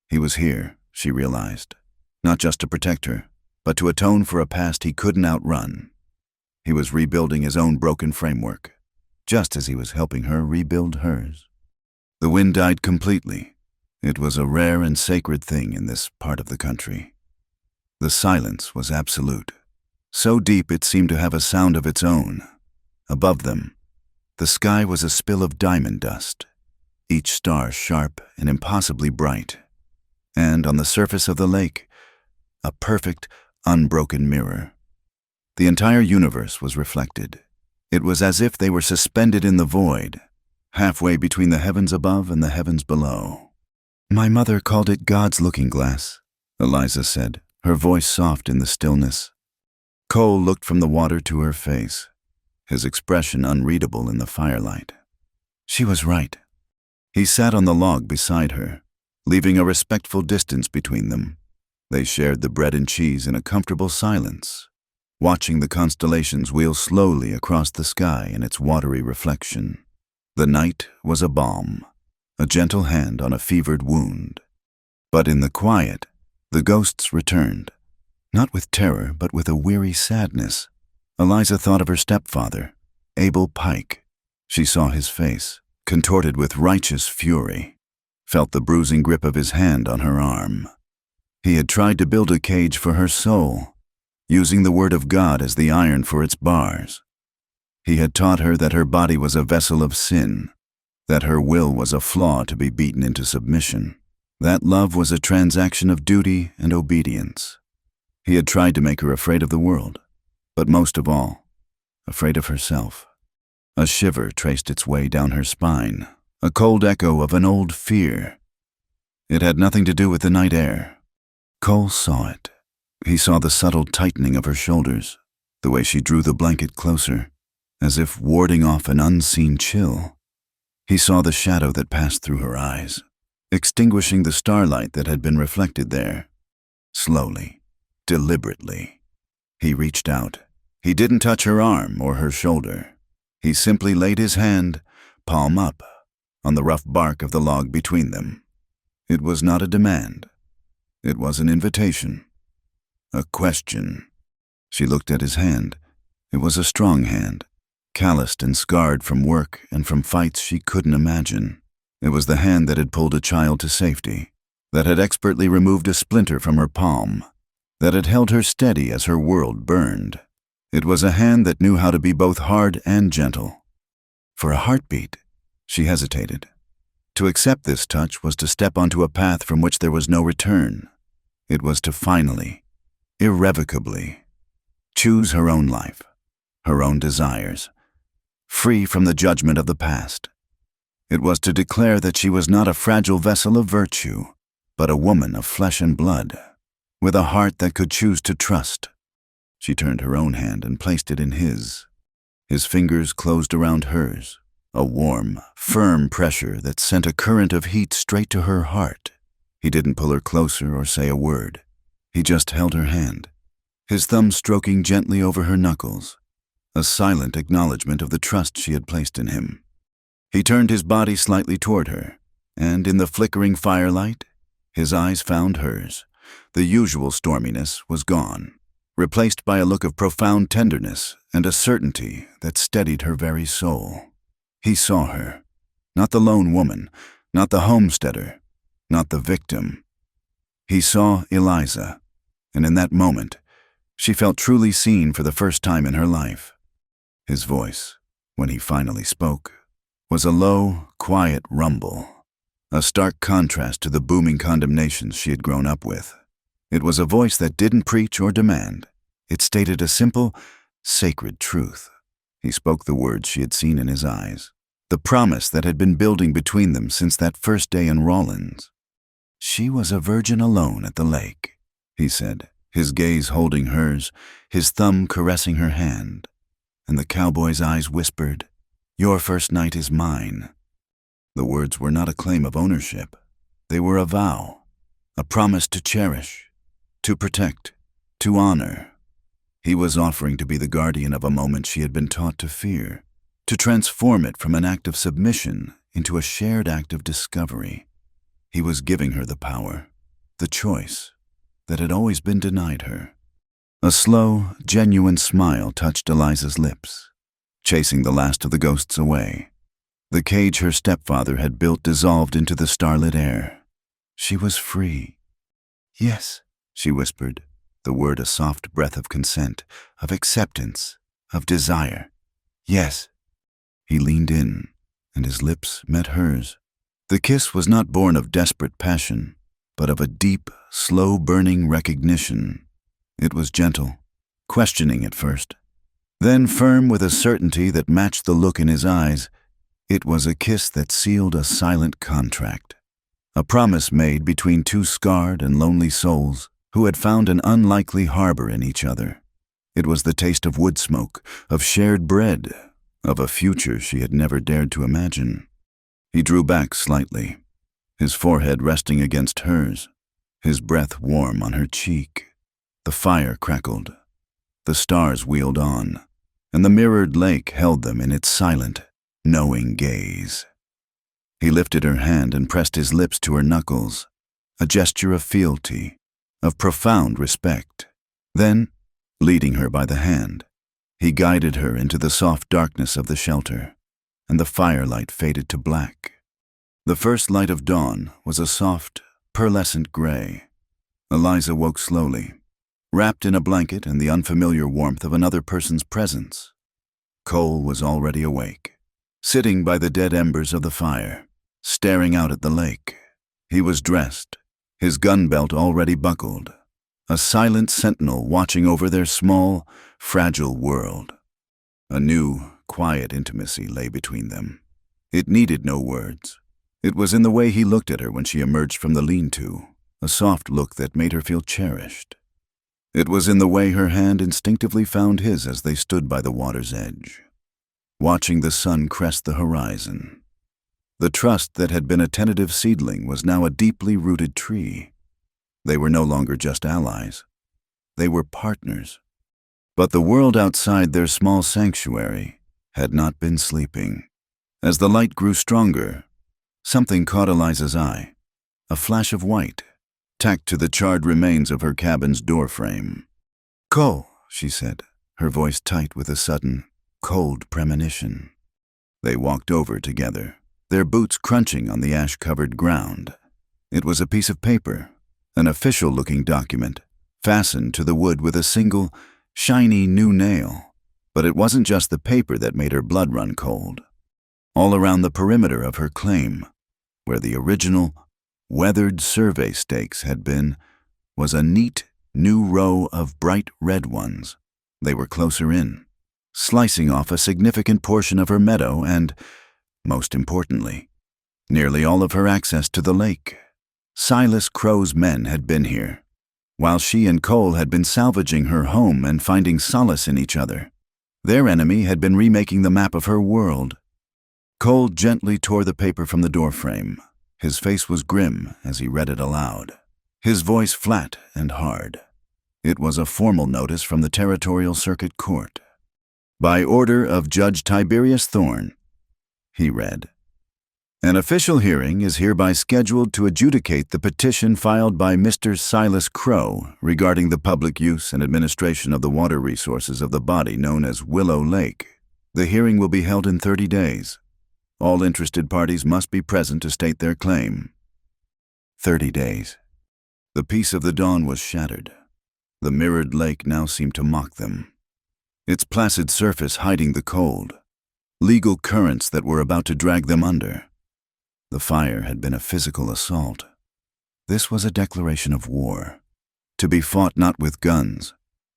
A: He was here, she realized, not just to protect her, but to atone for a past he couldn't outrun. He was rebuilding his own broken framework, just as he was helping her rebuild hers. The wind died completely. It was a rare and sacred thing in this part of the country. The silence was absolute, so deep it seemed to have a sound of its own. Above them, the sky was a spill of diamond dust, each star sharp and impossibly bright. And on the surface of the lake, a perfect, unbroken mirror. The entire universe was reflected. It was as if they were suspended in the void, halfway between the heavens above and the heavens below. "My mother called it God's looking glass," Eliza said, her voice soft in the stillness. Cole looked from the water to her face, his expression unreadable in the firelight. She was right. He sat on the log beside her, leaving a respectful distance between them. They shared the bread and cheese in a comfortable silence, watching the constellations wheel slowly across the sky in its watery reflection. The night was a balm, a gentle hand on a fevered wound. But in the quiet, the ghosts returned, not with terror but with a weary sadness. Eliza thought of her stepfather, Abel Pike. She saw his face, contorted with righteous fury, felt the bruising grip of his hand on her arm. He had tried to build a cage for her soul, using the word of God as the iron for its bars. He had taught her that her body was a vessel of sin, that her will was a flaw to be beaten into submission, that love was a transaction of duty and obedience. He had tried to make her afraid of the world, but most of all, afraid of herself. A shiver traced its way down her spine, a cold echo of an old fear. It had nothing to do with the night air. Cole saw it. He saw the subtle tightening of her shoulders, the way she drew the blanket closer, as if warding off an unseen chill. He saw the shadow that passed through her eyes, extinguishing the starlight that had been reflected there. Slowly, deliberately, he reached out. He didn't touch her arm or her shoulder. He simply laid his hand, palm up, on the rough bark of the log between them. It was not a demand. It was an invitation. A question. She looked at his hand. It was a strong hand, calloused and scarred from work and from fights she couldn't imagine. It was the hand that had pulled a child to safety, that had expertly removed a splinter from her palm, that had held her steady as her world burned. It was a hand that knew how to be both hard and gentle. For a heartbeat, she hesitated. To accept this touch was to step onto a path from which there was no return. It was to finally, irrevocably, choose her own life, her own desires, free from the judgment of the past. It was to declare that she was not a fragile vessel of virtue, but a woman of flesh and blood, with a heart that could choose to trust. She turned her own hand and placed it in his. His fingers closed around hers, a warm, firm pressure that sent a current of heat straight to her heart. He didn't pull her closer or say a word. He just held her hand, his thumb stroking gently over her knuckles, a silent acknowledgement of the trust she had placed in him. He turned his body slightly toward her, and in the flickering firelight, his eyes found hers. The usual storminess was gone, replaced by a look of profound tenderness and a certainty that steadied her very soul. He saw her, not the lone woman, not the homesteader, not the victim. He saw Eliza, and in that moment, she felt truly seen for the first time in her life. His voice, when he finally spoke, was a low, quiet rumble, a stark contrast to the booming condemnations she had grown up with. It was a voice that didn't preach or demand. It stated a simple, sacred truth. He spoke the words she had seen in his eyes, the promise that had been building between them since that first day in Rawlins. She was a virgin alone at the lake, he said, his gaze holding hers, his thumb caressing her hand. and the cowboy's eyes whispered, "Your first night is mine." The words were not a claim of ownership. They were a vow, a promise to cherish, to protect, to honor. He was offering to be the guardian of a moment she had been taught to fear, to transform it from an act of submission into a shared act of discovery. He was giving her the power, the choice, that had always been denied her. A slow, genuine smile touched Eliza's lips, chasing the last of the ghosts away. The cage her stepfather had built dissolved into the starlit air. She was free. "Yes," she whispered, the word a soft breath of consent, of acceptance, of desire. "Yes." He leaned in, and his lips met hers. The kiss was not born of desperate passion, but of a deep, slow-burning recognition. It was gentle, questioning at first, then firm with a certainty that matched the look in his eyes. It was a kiss that sealed a silent contract, a promise made between two scarred and lonely souls who had found an unlikely harbor in each other. It was the taste of wood smoke, of shared bread, of a future she had never dared to imagine. He drew back slightly, his forehead resting against hers, his breath warm on her cheek. The fire crackled, the stars wheeled on, and the mirrored lake held them in its silent, knowing gaze. He lifted her hand and pressed his lips to her knuckles, a gesture of fealty, of profound respect. Then, leading her by the hand, he guided her into the soft darkness of the shelter, and the firelight faded to black. The first light of dawn was a soft, pearlescent gray. Eliza woke slowly, wrapped in a blanket and the unfamiliar warmth of another person's presence. Cole was already awake, sitting by the dead embers of the fire, staring out at the lake. He was dressed, his gun belt already buckled, a silent sentinel watching over their small, fragile world. A new, quiet intimacy lay between them. It needed no words. It was in the way he looked at her when she emerged from the lean-to, a soft look that made her feel cherished. It was in the way her hand instinctively found his as they stood by the water's edge, watching the sun crest the horizon. The trust that had been a tentative seedling was now a deeply rooted tree. They were no longer just allies. They were partners. But the world outside their small sanctuary had not been sleeping. As the light grew stronger, something caught Eliza's eye, a flash of white, tacked to the charred remains of her cabin's doorframe. "Cole," she said, her voice tight with a sudden, cold premonition. They walked over together, their boots crunching on the ash-covered ground. It was a piece of paper, an official-looking document, fastened to the wood with a single, shiny new nail. But it wasn't just the paper that made her blood run cold. All around the perimeter of her claim, where the original, weathered survey stakes had been, was a neat, new row of bright red ones. They were closer in, slicing off a significant portion of her meadow and, most importantly, nearly all of her access to the lake. Silas Crow's men had been here, while she and Cole had been salvaging her home and finding solace in each other. Their enemy had been remaking the map of her world. Cole gently tore the paper from the doorframe. His face was grim as he read it aloud, his voice flat and hard. It was a formal notice from the Territorial Circuit Court. "By order of Judge Tiberius Thorne," he read, "an official hearing is hereby scheduled to adjudicate the petition filed by Mr. Silas Crow regarding the public use and administration of the water resources of the body known as Willow Lake. The hearing will be held in 30 days. All interested parties must be present to state their claim." 30 days. The peace of the dawn was shattered. The mirrored lake now seemed to mock them, its placid surface hiding the cold, legal currents that were about to drag them under. The fire had been a physical assault. This was a declaration of war, to be fought not with guns,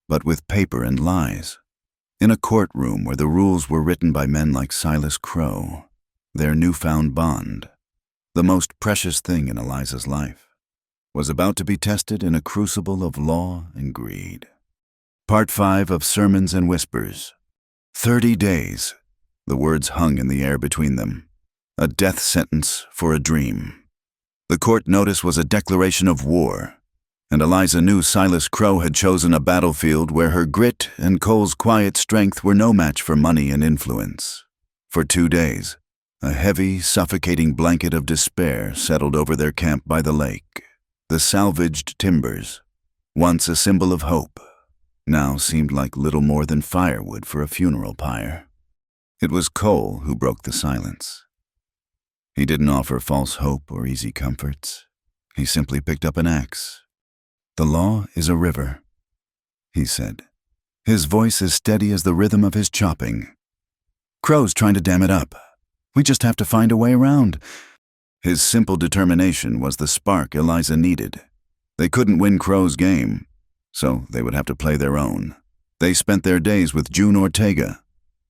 A: but with paper and lies. In a courtroom where the rules were written by men like Silas Crow, their newfound bond, the most precious thing in Eliza's life, was about to be tested in a crucible of law and greed. Part 5 of Sermons and Whispers. 30 days. The words hung in the air between them. A death sentence for a dream. The court notice was a declaration of war, and Eliza knew Silas Crowe had chosen a battlefield where her grit and Cole's quiet strength were no match for money and influence. For 2 days, a heavy, suffocating blanket of despair settled over their camp by the lake. The salvaged timbers, once a symbol of hope, now seemed like little more than firewood for a funeral pyre. It was Cole who broke the silence. He didn't offer false hope or easy comforts. He simply picked up an axe. "The law is a river," he said, his voice as steady as the rhythm of his chopping. "Crowe's trying to dam it up. We just have to find a way around." His simple determination was the spark Eliza needed. They couldn't win Crowe's game, so they would have to play their own. They spent their days with June Ortega,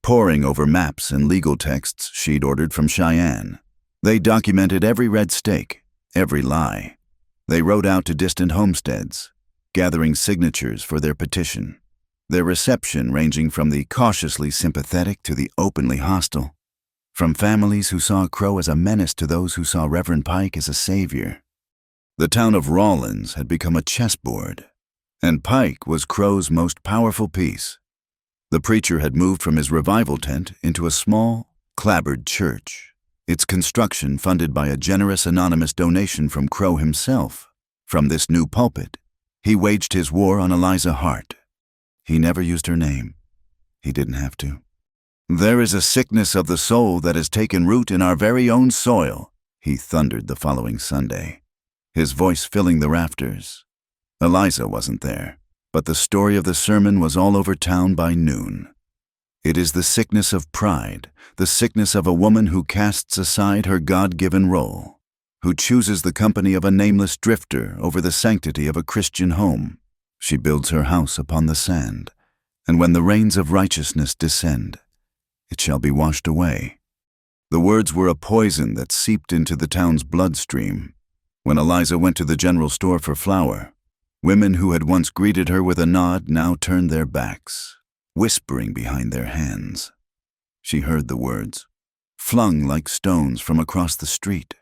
A: poring over maps and legal texts she'd ordered from Cheyenne. They documented every red stake, every lie. They rode out to distant homesteads, gathering signatures for their petition, their reception ranging from the cautiously sympathetic to the openly hostile, from families who saw Crowe as a menace to those who saw Reverend Pike as a savior. The town of Rawlins had become a chessboard, and Pike was Crowe's most powerful piece. The preacher had moved from his revival tent into a small, clapboard church, its construction funded by a generous anonymous donation from Crowe himself. From this new pulpit, he waged his war on Eliza Hart. He never used her name. He didn't have to. "There is a sickness of the soul that has taken root in our very own soil," he thundered the following Sunday, his voice filling the rafters. Eliza wasn't there, but the story of the sermon was all over town by noon. It is the sickness of pride, the sickness of a woman who casts aside her God-given role, who chooses the company of a nameless drifter over the sanctity of a Christian home. She builds her house upon the sand, and when the rains of righteousness descend, it shall be washed away. The words were a poison that seeped into the town's bloodstream. When Eliza went to the general store for flour, women who had once greeted her with a nod now turned their backs, whispering behind their hands. She heard the words, flung like stones from across the street.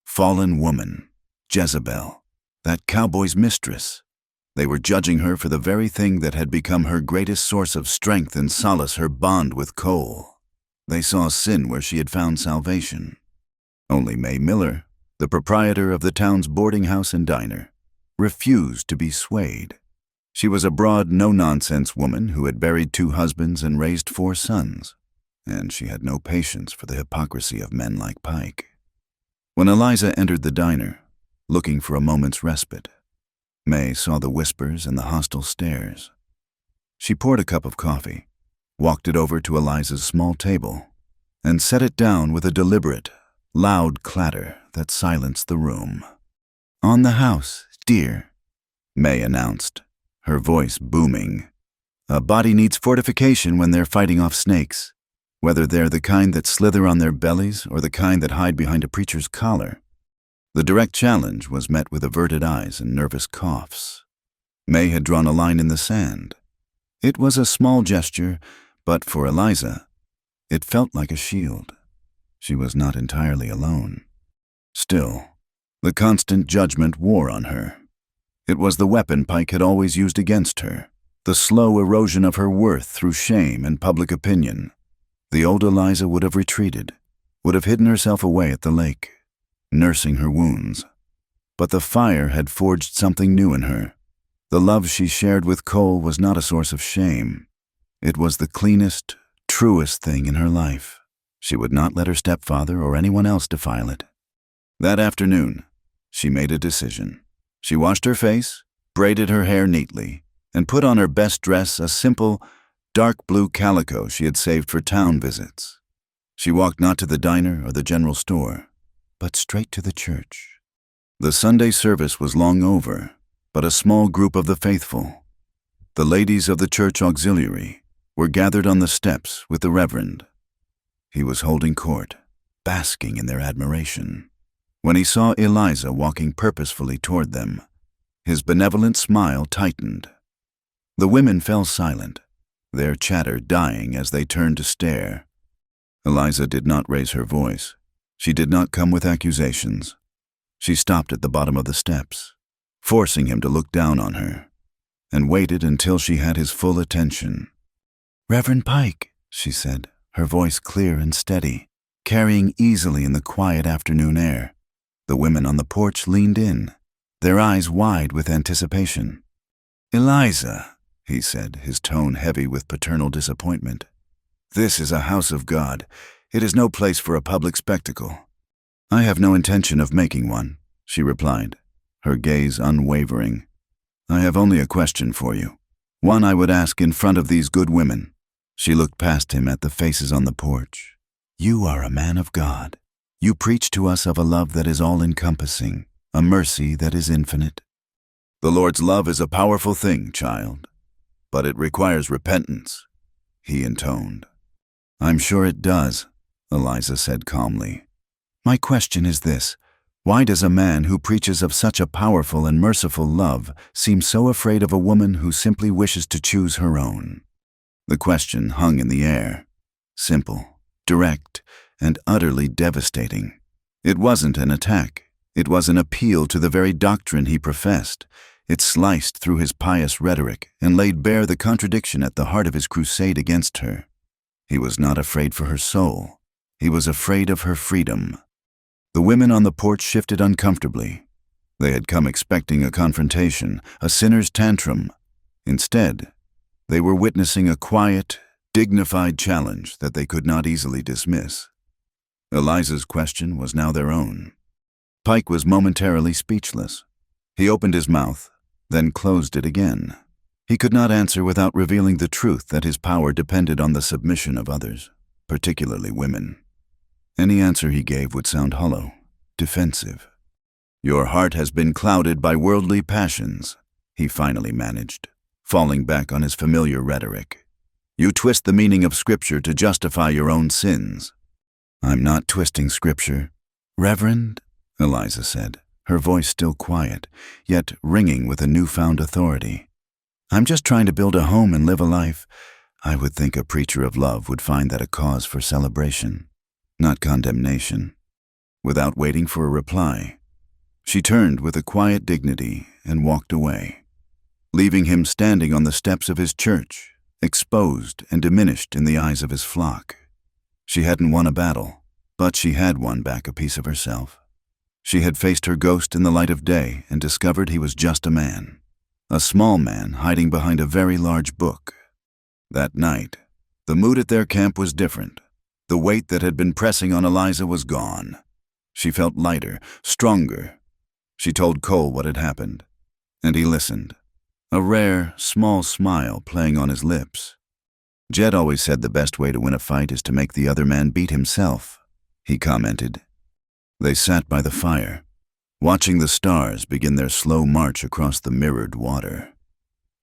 A: Fallen woman, Jezebel, that cowboy's mistress. They were judging her for the very thing that had become her greatest source of strength and solace, her bond with Cole. They saw sin where she had found salvation. Only May Miller, the proprietor of the town's boarding house and diner, refused to be swayed. She was a broad, no-nonsense woman who had buried 2 husbands and raised 4 sons, and she had no patience for the hypocrisy of men like Pike. When Eliza entered the diner, looking for a moment's respite, May saw the whispers and the hostile stares. She poured a cup of coffee, walked it over to Eliza's small table, and set it down with a deliberate, loud clatter that silenced the room. "On the house, dear," May announced, her voice booming. "A body needs fortification when they're fighting off snakes, whether they're the kind that slither on their bellies or the kind that hide behind a preacher's collar." The direct challenge was met with averted eyes and nervous coughs. May had drawn a line in the sand. It was a small gesture, but for Eliza, it felt like a shield. She was not entirely alone. Still, the constant judgment wore on her. It was the weapon Pike had always used against her, the slow erosion of her worth through shame and public opinion. The old Eliza would have retreated, would have hidden herself away at the lake, nursing her wounds. But the fire had forged something new in her. The love she shared with Cole was not a source of shame. It was the cleanest, truest thing in her life. She would not let her stepfather or anyone else defile it. That afternoon, she made a decision. She washed her face, braided her hair neatly, and put on her best dress, a simple, dark blue calico she had saved for town visits. She walked not to the diner or the general store, but straight to the church. The Sunday service was long over, but a small group of the faithful, the ladies of the church auxiliary, were gathered on the steps with the Reverend. He was holding court, basking in their admiration. When he saw Eliza walking purposefully toward them, his benevolent smile tightened. The women fell silent, their chatter dying as they turned to stare. Eliza did not raise her voice. She did not come with accusations. She stopped at the bottom of the steps, forcing him to look down on her, and waited until she had his full attention. "Reverend Pike," she said, her voice clear and steady, carrying easily in the quiet afternoon air. The women on the porch leaned in, their eyes wide with anticipation. "Eliza," he said, his tone heavy with paternal disappointment. "This is a house of God. It is no place for a public spectacle." "I have no intention of making one," she replied, her gaze unwavering. "I have only a question for you, one I would ask in front of these good women." She looked past him at the faces on the porch. "You are a man of God. You preach to us of a love that is all-encompassing, a mercy that is infinite." "The Lord's love is a powerful thing, child, but it requires repentance," he intoned. "I'm sure it does," Eliza said calmly. "My question is this: why does a man who preaches of such a powerful and merciful love seem so afraid of a woman who simply wishes to choose her own?" The question hung in the air, simple, direct, and utterly devastating. It wasn't an attack. It was an appeal to the very doctrine he professed. It sliced through his pious rhetoric and laid bare the contradiction at the heart of his crusade against her. He was not afraid for her soul. He was afraid of her freedom. The women on the porch shifted uncomfortably. They had come expecting a confrontation, a sinner's tantrum. Instead, they were witnessing a quiet, dignified challenge that they could not easily dismiss. Eliza's question was now their own. Pike was momentarily speechless. He opened his mouth, then closed it again. He could not answer without revealing the truth that his power depended on the submission of others, particularly women. Any answer he gave would sound hollow, defensive. "Your heart has been clouded by worldly passions," he finally managed, falling back on his familiar rhetoric. "You twist the meaning of Scripture to justify your own sins." "I'm not twisting Scripture, Reverend," Eliza said, her voice still quiet, yet ringing with a newfound authority. "I'm just trying to build a home and live a life. I would think a preacher of love would find that a cause for celebration, not condemnation." Without waiting for a reply, she turned with a quiet dignity and walked away, leaving him standing on the steps of his church, exposed and diminished in the eyes of his flock. She hadn't won a battle, but she had won back a piece of herself. She had faced her ghost in the light of day and discovered he was just a man, a small man hiding behind a very large book. That night, the mood at their camp was different. The weight that had been pressing on Eliza was gone. She felt lighter, stronger. She told Cole what had happened, and he listened, a rare, small smile playing on his lips. "Jed always said the best way to win a fight is to make the other man beat himself," he commented. They sat by the fire, watching the stars begin their slow march across the mirrored water.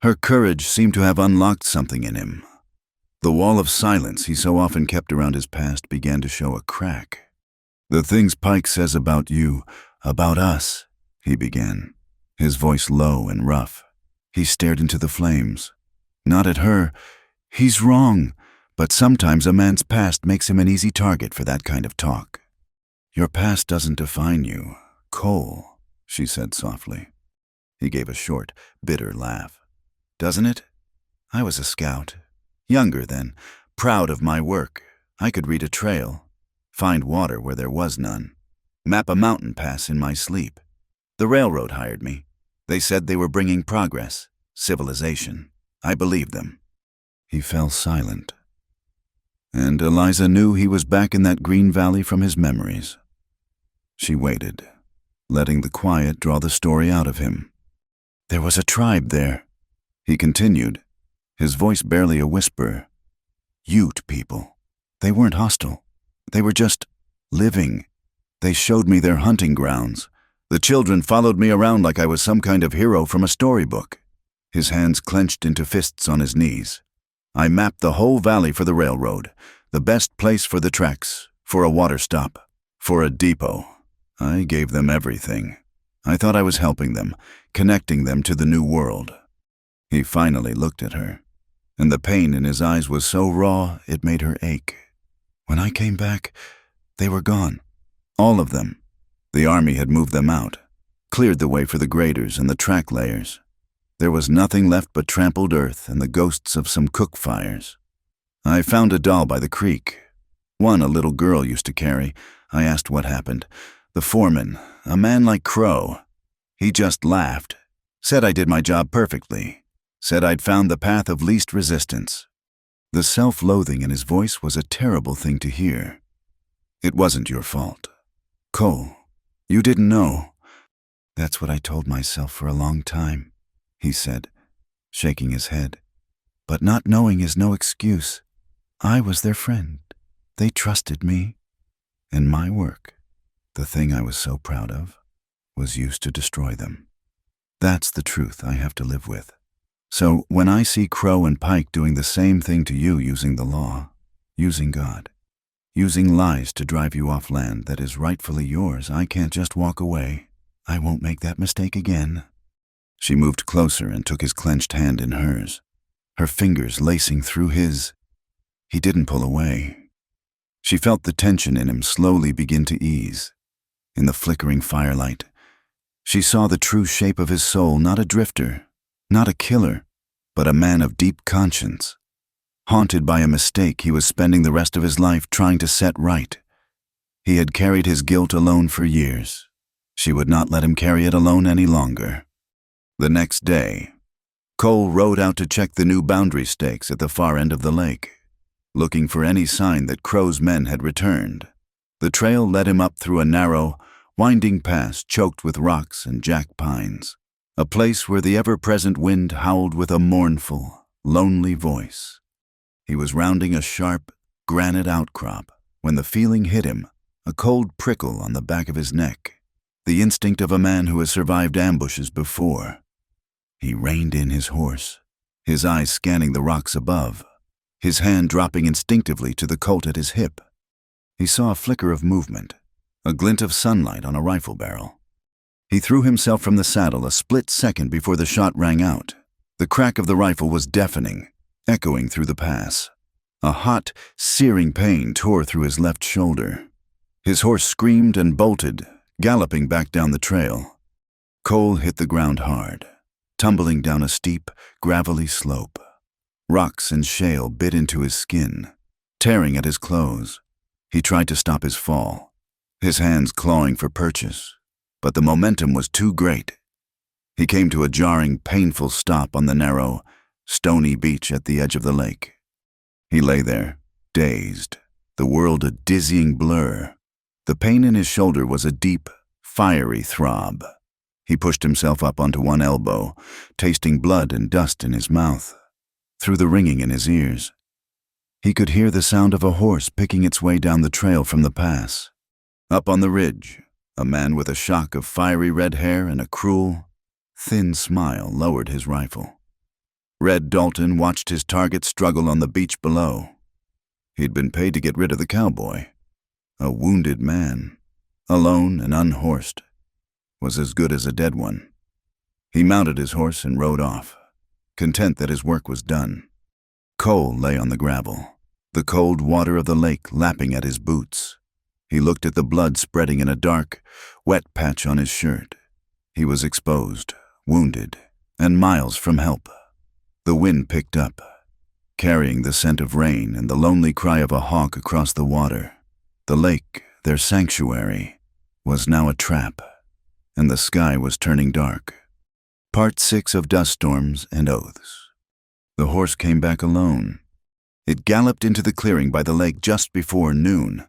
A: Her courage seemed to have unlocked something in him. The wall of silence he so often kept around his past began to show a crack. "The things Pike says about you, about us," he began, his voice low and rough. He stared into the flames. Not at her. "He's wrong, but sometimes a man's past makes him an easy target for that kind of talk." "Your past doesn't define you, Cole," she said softly. He gave a short, bitter laugh. "Doesn't it? I was a scout. Younger then, proud of my work. I could read a trail, find water where there was none, map a mountain pass in my sleep. The railroad hired me. They said they were bringing progress, civilization. I believed them." He fell silent, and Eliza knew he was back in that green valley from his memories. She waited, letting the quiet draw the story out of him. "There was a tribe there," he continued, his voice barely a whisper. "Ute people. They weren't hostile. They were just living. They showed me their hunting grounds. The children followed me around like I was some kind of hero from a storybook." His hands clenched into fists on his knees. "I mapped the whole valley for the railroad, the best place for the tracks, for a water stop, for a depot. I gave them everything. I thought I was helping them, connecting them to the new world." He finally looked at her. and the pain in his eyes was so raw it made her ache. When I came back, they were gone. All of them. The army had moved them out, cleared the way for the graders and the track layers. There was nothing left but trampled earth and the ghosts of some cook fires. I found a doll by the creek. One a little girl used to carry. I asked what happened. The foreman, a man like Crow, he just laughed, said I did my job perfectly, said I'd found the path of least resistance. The self-loathing in his voice was a terrible thing to hear. It wasn't your fault. Cole, you didn't know. That's what I told myself for a long time, he said, shaking his head. But not knowing is no excuse. I was their friend. They trusted me. And my work, the thing I was so proud of, was used to destroy them. That's the truth I have to live with. So when I see Crow and Pike doing the same thing to you using the law, using God, using lies to drive you off land that is rightfully yours, I can't just walk away. I won't make that mistake again. She moved closer and took his clenched hand in hers, her fingers lacing through his. He didn't pull away. She felt the tension in him slowly begin to ease. In the flickering firelight, she saw the true shape of his soul, not a drifter, not a killer, but a man of deep conscience. Haunted by a mistake he was spending the rest of his life trying to set right. He had carried his guilt alone for years. She would not let him carry it alone any longer. The next day, Cole rode out to check the new boundary stakes at the far end of the lake, looking for any sign that Crow's men had returned. The trail led him up through a narrow, winding pass choked with rocks and jack pines, a place where the ever-present wind howled with a mournful, lonely voice. He was rounding a sharp, granite outcrop when the feeling hit him, a cold prickle on the back of his neck, the instinct of a man who has survived ambushes before. He reined in his horse, his eyes scanning the rocks above, his hand dropping instinctively to the Colt at his hip. He saw a flicker of movement, a glint of sunlight on a rifle barrel. He threw himself from the saddle a split second before the shot rang out. The crack of the rifle was deafening, echoing through the pass. A hot, searing pain tore through his left shoulder. His horse screamed and bolted, galloping back down the trail. Cole hit the ground hard, tumbling down a steep, gravelly slope. Rocks and shale bit into his skin, tearing at his clothes. He tried to stop his fall, his hands clawing for purchase, but the momentum was too great. He came to a jarring, painful stop on the narrow, stony beach at the edge of the lake. He lay there, dazed, the world a dizzying blur. The pain in his shoulder was a deep, fiery throb. He pushed himself up onto one elbow, tasting blood and dust in his mouth. Through the ringing in his ears, he could hear the sound of a horse picking its way down the trail from the pass. Up on the ridge, a man with a shock of fiery red hair and a cruel, thin smile lowered his rifle. Red Dalton watched his target struggle on the beach below. He'd been paid to get rid of the cowboy. A wounded man, alone and unhorsed, was as good as a dead one. He mounted his horse and rode off, content that his work was done. Cole lay on the gravel, the cold water of the lake lapping at his boots. He looked at the blood spreading in a dark, wet patch on his shirt. He was exposed, wounded, and miles from help. The wind picked up, carrying the scent of rain and the lonely cry of a hawk across the water. The lake, their sanctuary, was now a trap, and the sky was turning dark. Part 6 of Dust Storms and Oaths. The horse came back alone. It galloped into the clearing by the lake just before noon,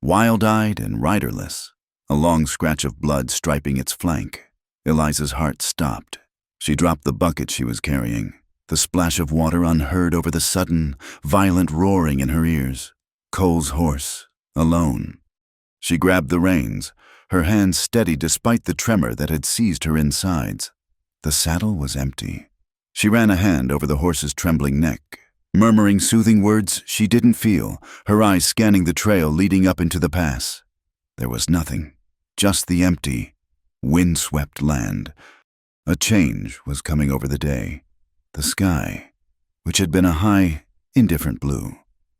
A: wild-eyed and riderless, a long scratch of blood striping its flank. Eliza's heart stopped. She dropped the bucket she was carrying, the splash of water unheard over the sudden, violent roaring in her ears. Cole's horse, alone. She grabbed the reins, her hands steady despite the tremor that had seized her insides. The saddle was empty. She ran a hand over the horse's trembling neck, murmuring soothing words she didn't feel, her eyes scanning the trail leading up into the pass. There was nothing, just the empty, wind-swept land. A change was coming over the day. The sky, which had been a high, indifferent blue,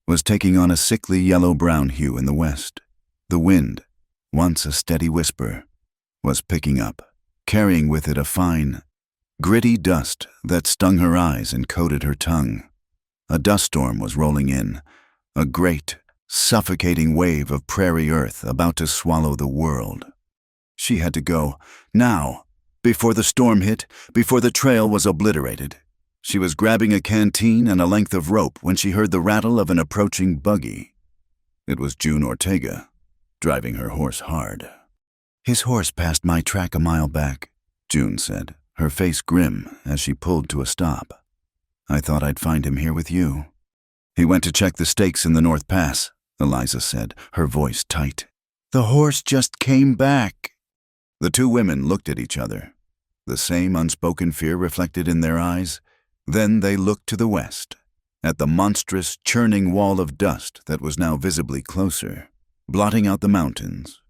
A: was taking on a sickly yellow-brown hue in the west. The wind, once a steady whisper, was picking up, carrying with it a fine, gritty dust that stung her eyes and coated her tongue. A dust storm was rolling in, a great, suffocating wave of prairie earth about to swallow the world. She had to go, now, before the storm hit, before the trail was obliterated. She was grabbing a canteen and a length of rope when she heard the rattle of an approaching buggy. It was June Ortega, driving her horse hard. "His horse passed my track a mile back," June said, her face grim as she pulled to a stop. "I thought I'd find him here with you." "He went to check the stakes in the North Pass," Eliza said, her voice tight. "The horse just came back." The two women looked at each other, the same unspoken fear reflected in their eyes. Then they looked to the west, at the monstrous, churning wall of dust that was now visibly closer, blotting out the mountains.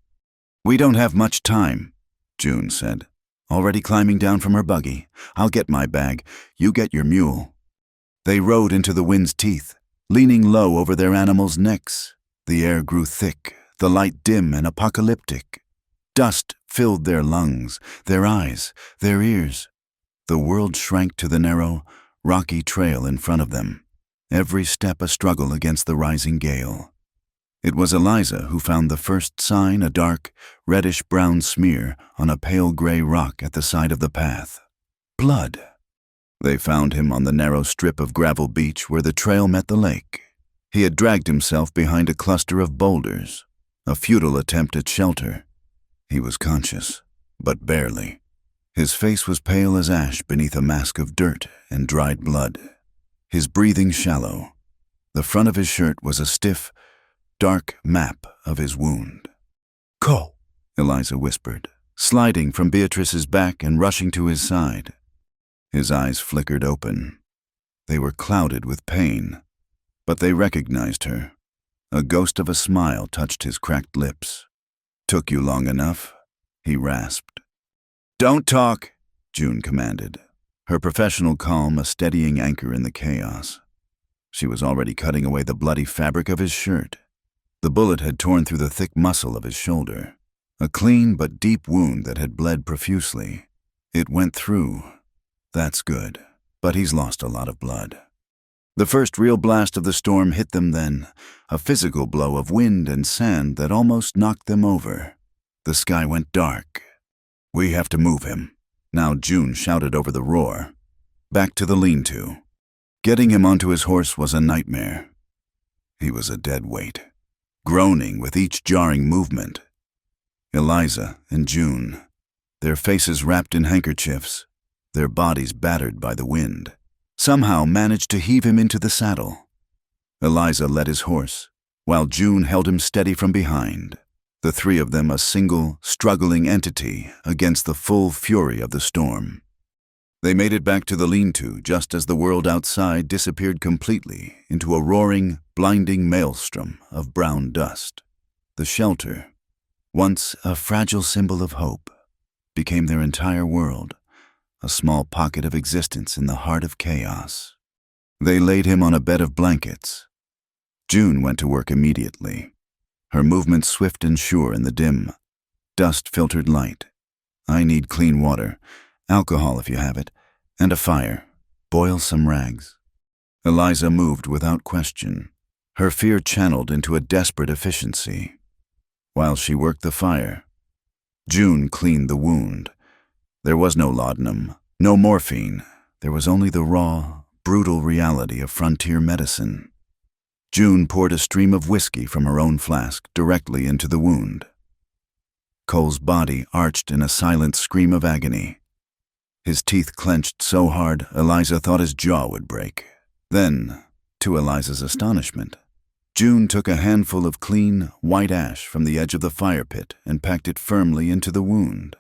A: "We don't have much time," June said, already climbing down from her buggy. "I'll get my bag. You get your mule." They rode into the wind's teeth, leaning low over their animals' necks. The air grew thick, the light dim and apocalyptic. Dust filled their lungs, their eyes, their ears. The world shrank to the narrow, rocky trail in front of them, every step a struggle against the rising gale. It was Eliza who found the first sign, a dark, reddish-brown smear on a pale gray rock at the side of the path. Blood. They found him on the narrow strip of gravel beach where the trail met the lake. He had dragged himself behind a cluster of boulders, a futile attempt at shelter. He was conscious, but barely. His face was pale as ash beneath a mask of dirt and dried blood. His breathing shallow. The front of his shirt was a stiff, dark map of his wound. "Go," Eliza whispered, sliding from Beatrice's back and rushing to his side. His eyes flickered open. They were clouded with pain, but they recognized her. A ghost of a smile touched his cracked lips. "Took you long enough," he rasped. "Don't talk," June commanded, her professional calm a steadying anchor in the chaos. She was already cutting away the bloody fabric of his shirt. The bullet had torn through the thick muscle of his shoulder, a clean but deep wound that had bled profusely. It went through. That's good, but he's lost a lot of blood. The first real blast of the storm hit them then, a physical blow of wind and sand that almost knocked them over. The sky went dark. "We have to move him," now June shouted over the roar. Back to the lean-to. Getting him onto his horse was a nightmare. He was a dead weight, groaning with each jarring movement. Eliza and June, their faces wrapped in handkerchiefs, their bodies battered by the wind, somehow managed to heave him into the saddle. Eliza led his horse, while June held him steady from behind, the three of them a single, struggling entity against the full fury of the storm. They made it back to the lean-to just as the world outside disappeared completely into a roaring, blinding maelstrom of brown dust. The shelter, once a fragile symbol of hope, became their entire world, a small pocket of existence in the heart of chaos. They laid him on a bed of blankets. June went to work immediately, her movements swift and sure in the dim, dust-filtered light. "I need clean water, alcohol if you have it, and a fire. Boil some rags." Eliza moved without question, her fear channeled into a desperate efficiency. While she worked the fire, June cleaned the wound. There was no laudanum, no morphine. There was only the raw, brutal reality of frontier medicine. June poured a stream of whiskey from her own flask directly into the wound. Cole's body arched in a silent scream of agony. His teeth clenched so hard Eliza thought his jaw would break. Then, to Eliza's astonishment, June took a handful of clean, white ash from the edge of the fire pit and packed it firmly into the wound.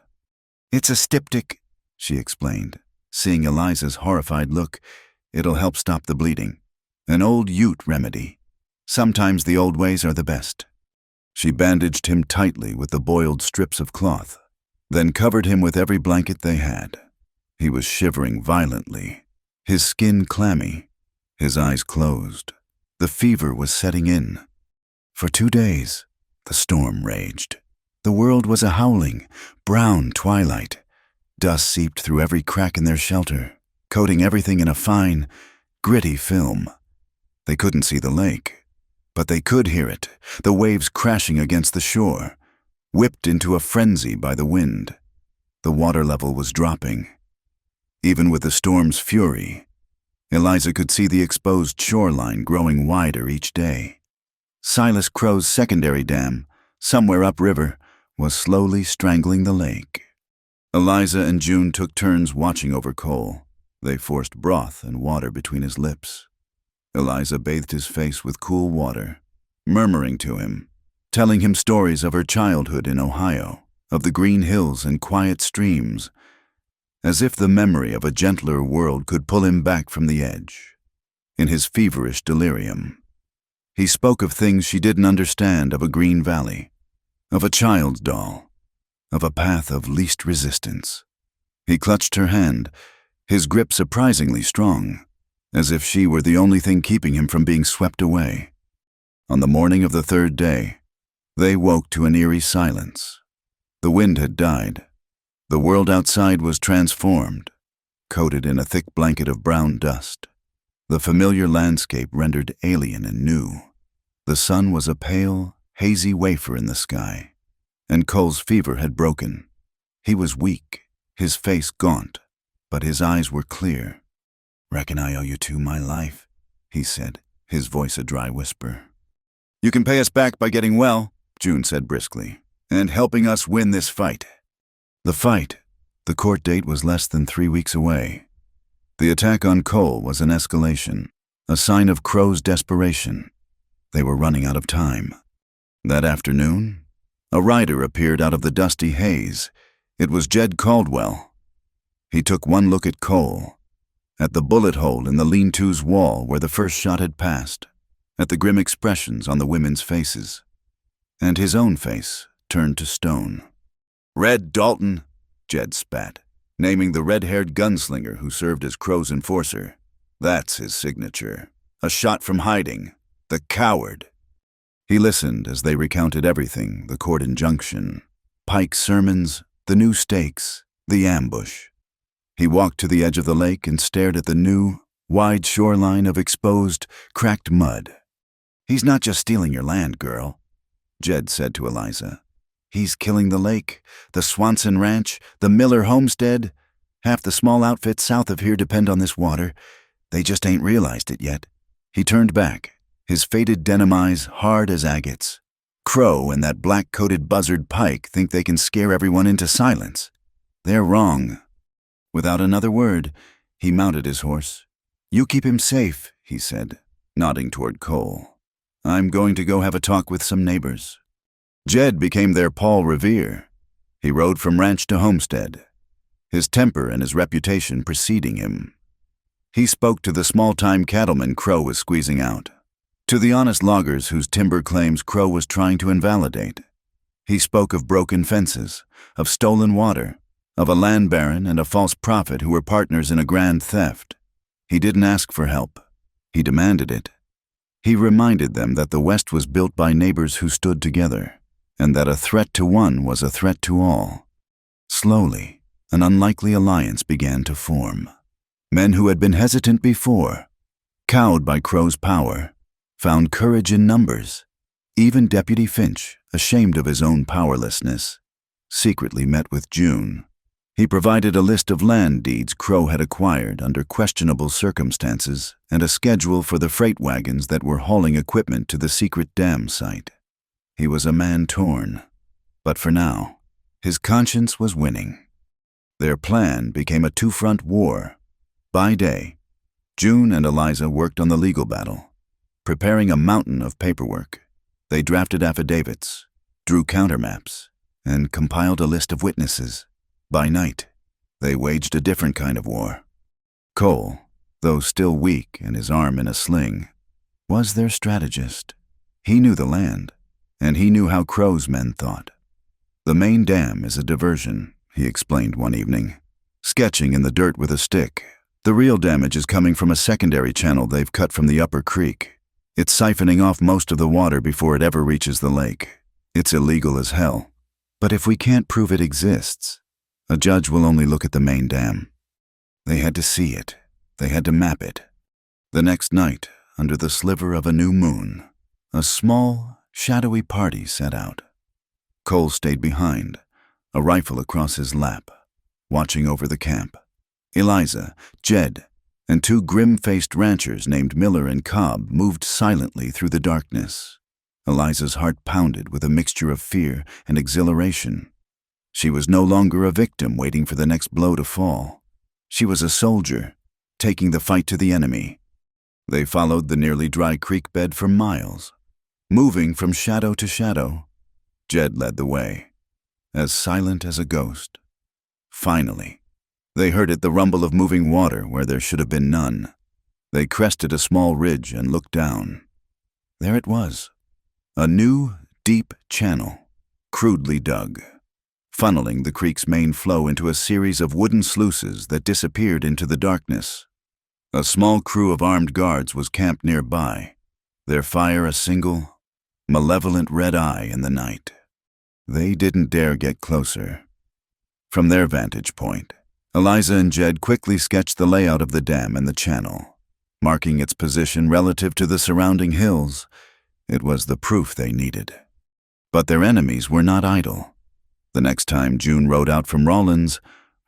A: "It's a styptic," she explained, seeing Eliza's horrified look. "It'll help stop the bleeding. An old Ute remedy. Sometimes the old ways are the best." She bandaged him tightly with the boiled strips of cloth, then covered him with every blanket they had. He was shivering violently, his skin clammy. His eyes closed. The fever was setting in. For 2 days, the storm raged. The world was a howling, brown twilight. Dust seeped through every crack in their shelter, coating everything in a fine, gritty film. They couldn't see the lake, but they could hear it, the waves crashing against the shore, whipped into a frenzy by the wind. The water level was dropping. Even with the storm's fury, Eliza could see the exposed shoreline growing wider each day. Silas Crow's secondary dam, somewhere upriver, was slowly strangling the lake. Eliza and June took turns watching over Cole. They forced broth and water between his lips. Eliza bathed his face with cool water, murmuring to him, telling him stories of her childhood in Ohio, of the green hills and quiet streams, as if the memory of a gentler world could pull him back from the edge. In his feverish delirium, he spoke of things she didn't understand, of a green valley, of a child's doll, of a path of least resistance. He clutched her hand, his grip surprisingly strong, as if she were the only thing keeping him from being swept away. On the morning of the 3rd day, they woke to an eerie silence. The wind had died. The world outside was transformed, coated in a thick blanket of brown dust. The familiar landscape rendered alien and new. The sun was a pale, hazy wafer in the sky, and Cole's fever had broken. He was weak, his face gaunt, but his eyes were clear. "Reckon I owe you two my life," he said, his voice a dry whisper. "You can pay us back by getting well," June said briskly, "and helping us win this fight." The court date was less than 3 weeks away. The attack on Cole was an escalation, a sign of Crow's desperation. They were running out of time. That afternoon, a rider appeared out of the dusty haze. It was Jed Caldwell. He took one look at Cole, at the bullet hole in the lean-to's wall where the first shot had passed, at the grim expressions on the women's faces, and his own face turned to stone. "Red Dalton," Jed spat, naming the red-haired gunslinger who served as Crow's enforcer. "That's his signature. A shot from hiding. The coward." He listened as they recounted everything, the court injunction, Pike's sermons, the new stakes, the ambush. He walked to the edge of the lake and stared at the new, wide shoreline of exposed, cracked mud. "He's not just stealing your land, girl," Jed said to Eliza. "He's killing the lake, the Swanson Ranch, the Miller homestead. Half the small outfits south of here depend on this water. They just ain't realized it yet." He turned back, his faded denim eyes hard as agates. "Crow and that black-coated buzzard Pike think they can scare everyone into silence. They're wrong." Without another word, he mounted his horse. "You keep him safe," he said, nodding toward Cole. "I'm going to go have a talk with some neighbors." Jed became their Paul Revere. He rode from ranch to homestead, his temper and his reputation preceding him. He spoke to the small-time cattlemen Crow was squeezing out, to the honest loggers whose timber claims Crow was trying to invalidate. He spoke of broken fences, of stolen water, of a land baron and a false prophet who were partners in a grand theft. He didn't ask for help. He demanded it. He reminded them that the West was built by neighbors who stood together, and that a threat to one was a threat to all. Slowly, an unlikely alliance began to form. Men who had been hesitant before, cowed by Crow's power, found courage in numbers. Even Deputy Finch, ashamed of his own powerlessness, secretly met with June. He provided a list of land deeds Crow had acquired under questionable circumstances and a schedule for the freight wagons that were hauling equipment to the secret dam site. He was a man torn, but for now, his conscience was winning. Their plan became a two-front war. By day, June and Eliza worked on the legal battle, preparing a mountain of paperwork. They drafted affidavits, drew countermaps, and compiled a list of witnesses. By night, they waged a different kind of war. Cole, though still weak and his arm in a sling, was their strategist. He knew the land, and he knew how Crow's men thought. "The main dam is a diversion," he explained one evening, sketching in the dirt with a stick, The real damage is coming from a secondary channel they've cut from the upper creek. It's siphoning off most of the water before it ever reaches the lake. It's illegal as hell. But if we can't prove it exists, a judge will only look at the main dam. They had to see it. They had to map it. The next night, under the sliver of a new moon, a small, shadowy party set out. Cole stayed behind, a rifle across his lap, watching over the camp. Eliza, Jed, and two grim-faced ranchers named Miller and Cobb moved silently through the darkness. Eliza's heart pounded with a mixture of fear and exhilaration. She was no longer a victim waiting for the next blow to fall. She was a soldier, taking the fight to the enemy. They followed the nearly dry creek bed for miles, moving from shadow to shadow. Jed led the way, as silent as a ghost. Finally, they heard the rumble of moving water where there should have been none. They crested a small ridge and looked down. There it was, a new, deep channel, crudely dug, funneling the creek's main flow into a series of wooden sluices that disappeared into the darkness. A small crew of armed guards was camped nearby, their fire a single, malevolent red eye in the night. They didn't dare get closer. From their vantage point, Eliza and Jed quickly sketched the layout of the dam and the channel, marking its position relative to the surrounding hills. It was the proof they needed. But their enemies were not idle. The next time June rode out from Rawlins,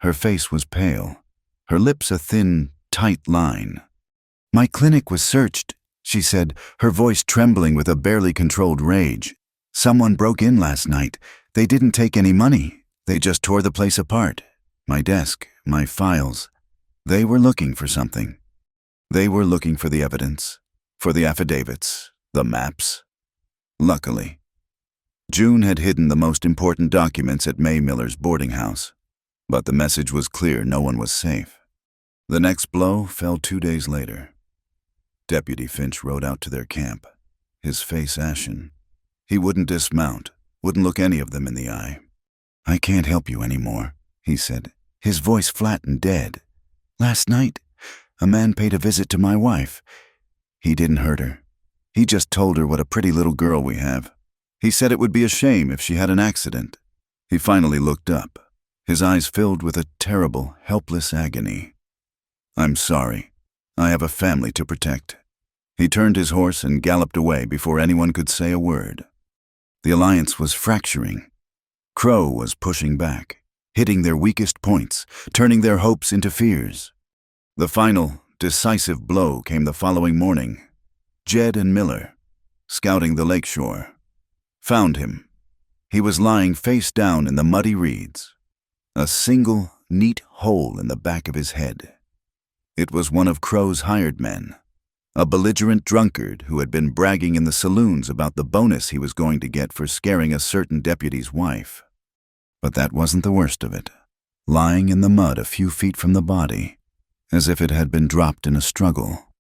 A: her face was pale, her lips a thin, tight line. "My clinic was searched," she said, her voice trembling with a barely controlled rage. "Someone broke in last night. They didn't take any money. They just tore the place apart. My desk, my files. They were looking for something. They were looking for the evidence, for the affidavits, the maps." Luckily, June had hidden the most important documents at May Miller's boarding house, but the message was clear: no one was safe. The next blow fell 2 days later. Deputy Finch rode out to their camp, his face ashen. He wouldn't dismount, wouldn't look any of them in the eye. "I can't help you anymore," he said, his voice flat and dead. "Last night, a man paid a visit to my wife. He didn't hurt her. He just told her what a pretty little girl we have. He said it would be a shame if she had an accident." He finally looked up, his eyes filled with a terrible, helpless agony. "I'm sorry. I have a family to protect." He turned his horse and galloped away before anyone could say a word. The alliance was fracturing. Crow was pushing back, hitting their weakest points, turning their hopes into fears. The final, decisive blow came the following morning. Jed and Miller, scouting the lakeshore, found him. He was lying face down in the muddy reeds, a single, neat hole in the back of his head. It was one of Crow's hired men, a belligerent drunkard who had been bragging in the saloons about the bonus he was going to get for scaring a certain deputy's wife. But that wasn't the worst of it. Lying in the mud a few feet from the body, as if it had been dropped in a struggle,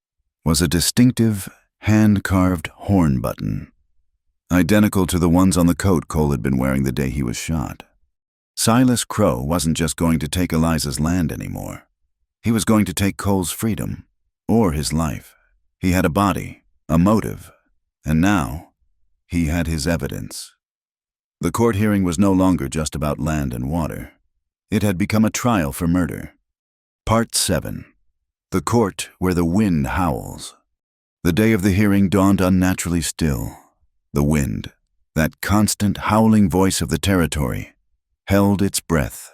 A: was a distinctive, hand-carved horn button, identical to the ones on the coat Cole had been wearing the day he was shot. Silas Crow wasn't just going to take Eliza's land anymore. He was going to take Cole's freedom, or his life. He had a body, a motive, and now he had his evidence. The court hearing was no longer just about land and water. It had become a trial for murder. Part 7. The Court Where the Wind Howls. The day of the hearing dawned unnaturally still. The wind, that constant howling voice of the territory, held its breath.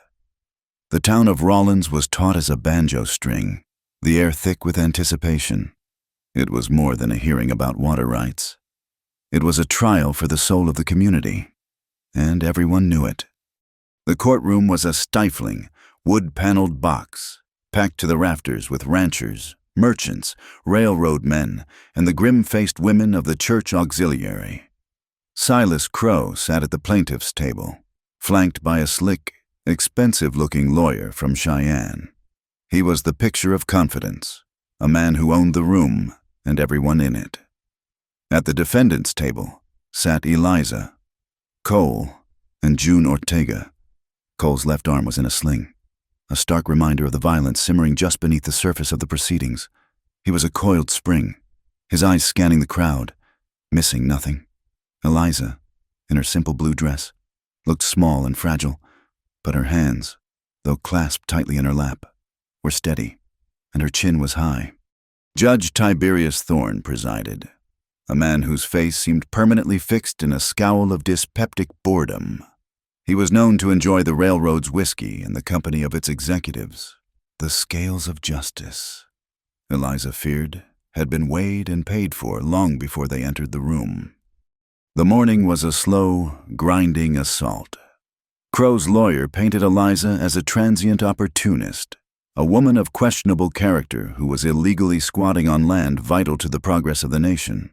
A: The town of Rawlins was taut as a banjo string, the air thick with anticipation. It was more than a hearing about water rights. It was a trial for the soul of the community, and everyone knew it. The courtroom was a stifling, wood-paneled box, packed to the rafters with ranchers, merchants, railroad men, and the grim-faced women of the church auxiliary. Silas Crow sat at the plaintiff's table, flanked by a slick, expensive-looking lawyer from Cheyenne. He was the picture of confidence, a man who owned the room and everyone in it. At the defendant's table sat Eliza, Cole, and June Ortega. Cole's left arm was in a sling. a stark reminder of the violence simmering just beneath the surface of the proceedings. He was a coiled spring, his eyes scanning the crowd, missing nothing. Eliza, in her simple blue dress, looked small and fragile, but her hands, though clasped tightly in her lap, were steady, and her chin was high. Judge Tiberius Thorne presided, a man whose face seemed permanently fixed in a scowl of dyspeptic boredom. He was known to enjoy the railroad's whiskey in the company of its executives. The scales of justice, Eliza feared, had been weighed and paid for long before they entered the room. The morning was a slow, grinding assault. Crow's lawyer painted Eliza as a transient opportunist, a woman of questionable character who was illegally squatting on land vital to the progress of the nation.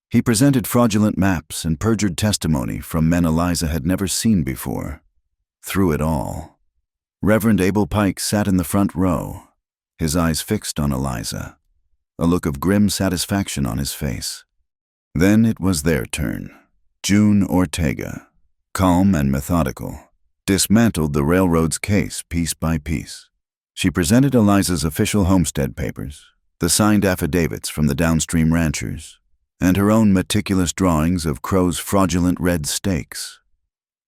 A: He presented fraudulent maps and perjured testimony from men Eliza had never seen before. Through it all, Reverend Abel Pike sat in the front row, his eyes fixed on Eliza, a look of grim satisfaction on his face. Then it was their turn. June Ortega, calm and methodical, dismantled the railroad's case piece by piece. She presented Eliza's official homestead papers, the signed affidavits from the downstream ranchers, and her own meticulous drawings of Crow's fraudulent red stakes.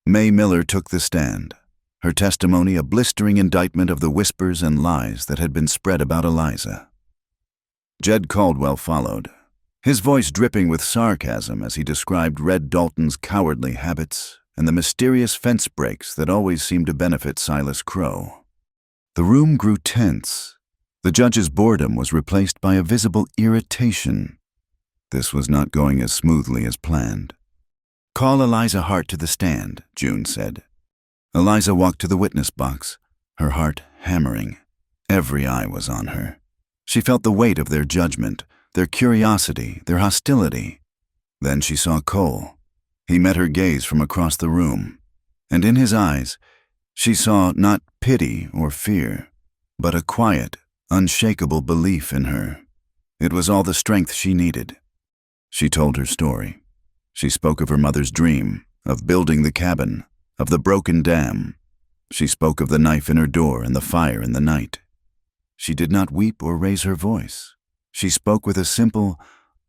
A: May Miller took the stand, her testimony a blistering indictment of the whispers and lies that had been spread about Eliza. Jed Caldwell followed, his voice dripping with sarcasm as he described Red Dalton's cowardly habits and the mysterious fence breaks that always seemed to benefit Silas Crow. The room grew tense. The judge's boredom was replaced by a visible irritation. This was not going as smoothly as planned. "Call Eliza Hart to the stand," June said. Eliza walked to the witness box, her heart hammering. Every eye was on her. She felt the weight of their judgment, their curiosity, their hostility. Then she saw Cole. He met her gaze from across the room, and in his eyes, she saw not pity or fear, but a quiet, unshakable belief in her. It was all the strength she needed. She told her story. She spoke of her mother's dream, of building the cabin, of the broken dam. She spoke of the knife in her door and the fire in the night. She did not weep or raise her voice. She spoke with a simple,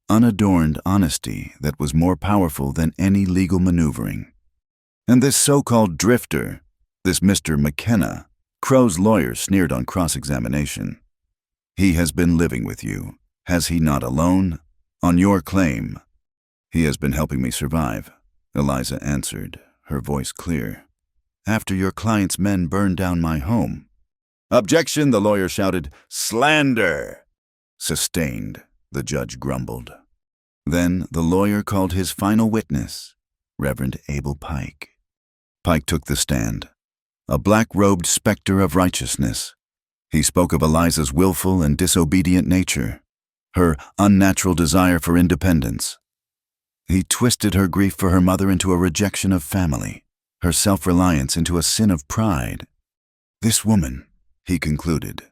A: unadorned honesty that was more powerful than any legal maneuvering. And this so-called drifter, this Mr. McKenna, Crow's lawyer sneered on cross-examination. "He has been living with you, has he not alone? On your claim." "He has been helping me survive," Eliza answered, her voice clear. "After your client's men burned down my home." "Objection," the lawyer shouted. "Slander!" "Sustained," the judge grumbled. Then the lawyer called his final witness, Reverend Abel Pike. Pike took the stand, a black-robed specter of righteousness. He spoke of Eliza's willful and disobedient nature, her unnatural desire for independence. He twisted her grief for her mother into a rejection of family, her self-reliance into a sin of pride. "This woman," he concluded,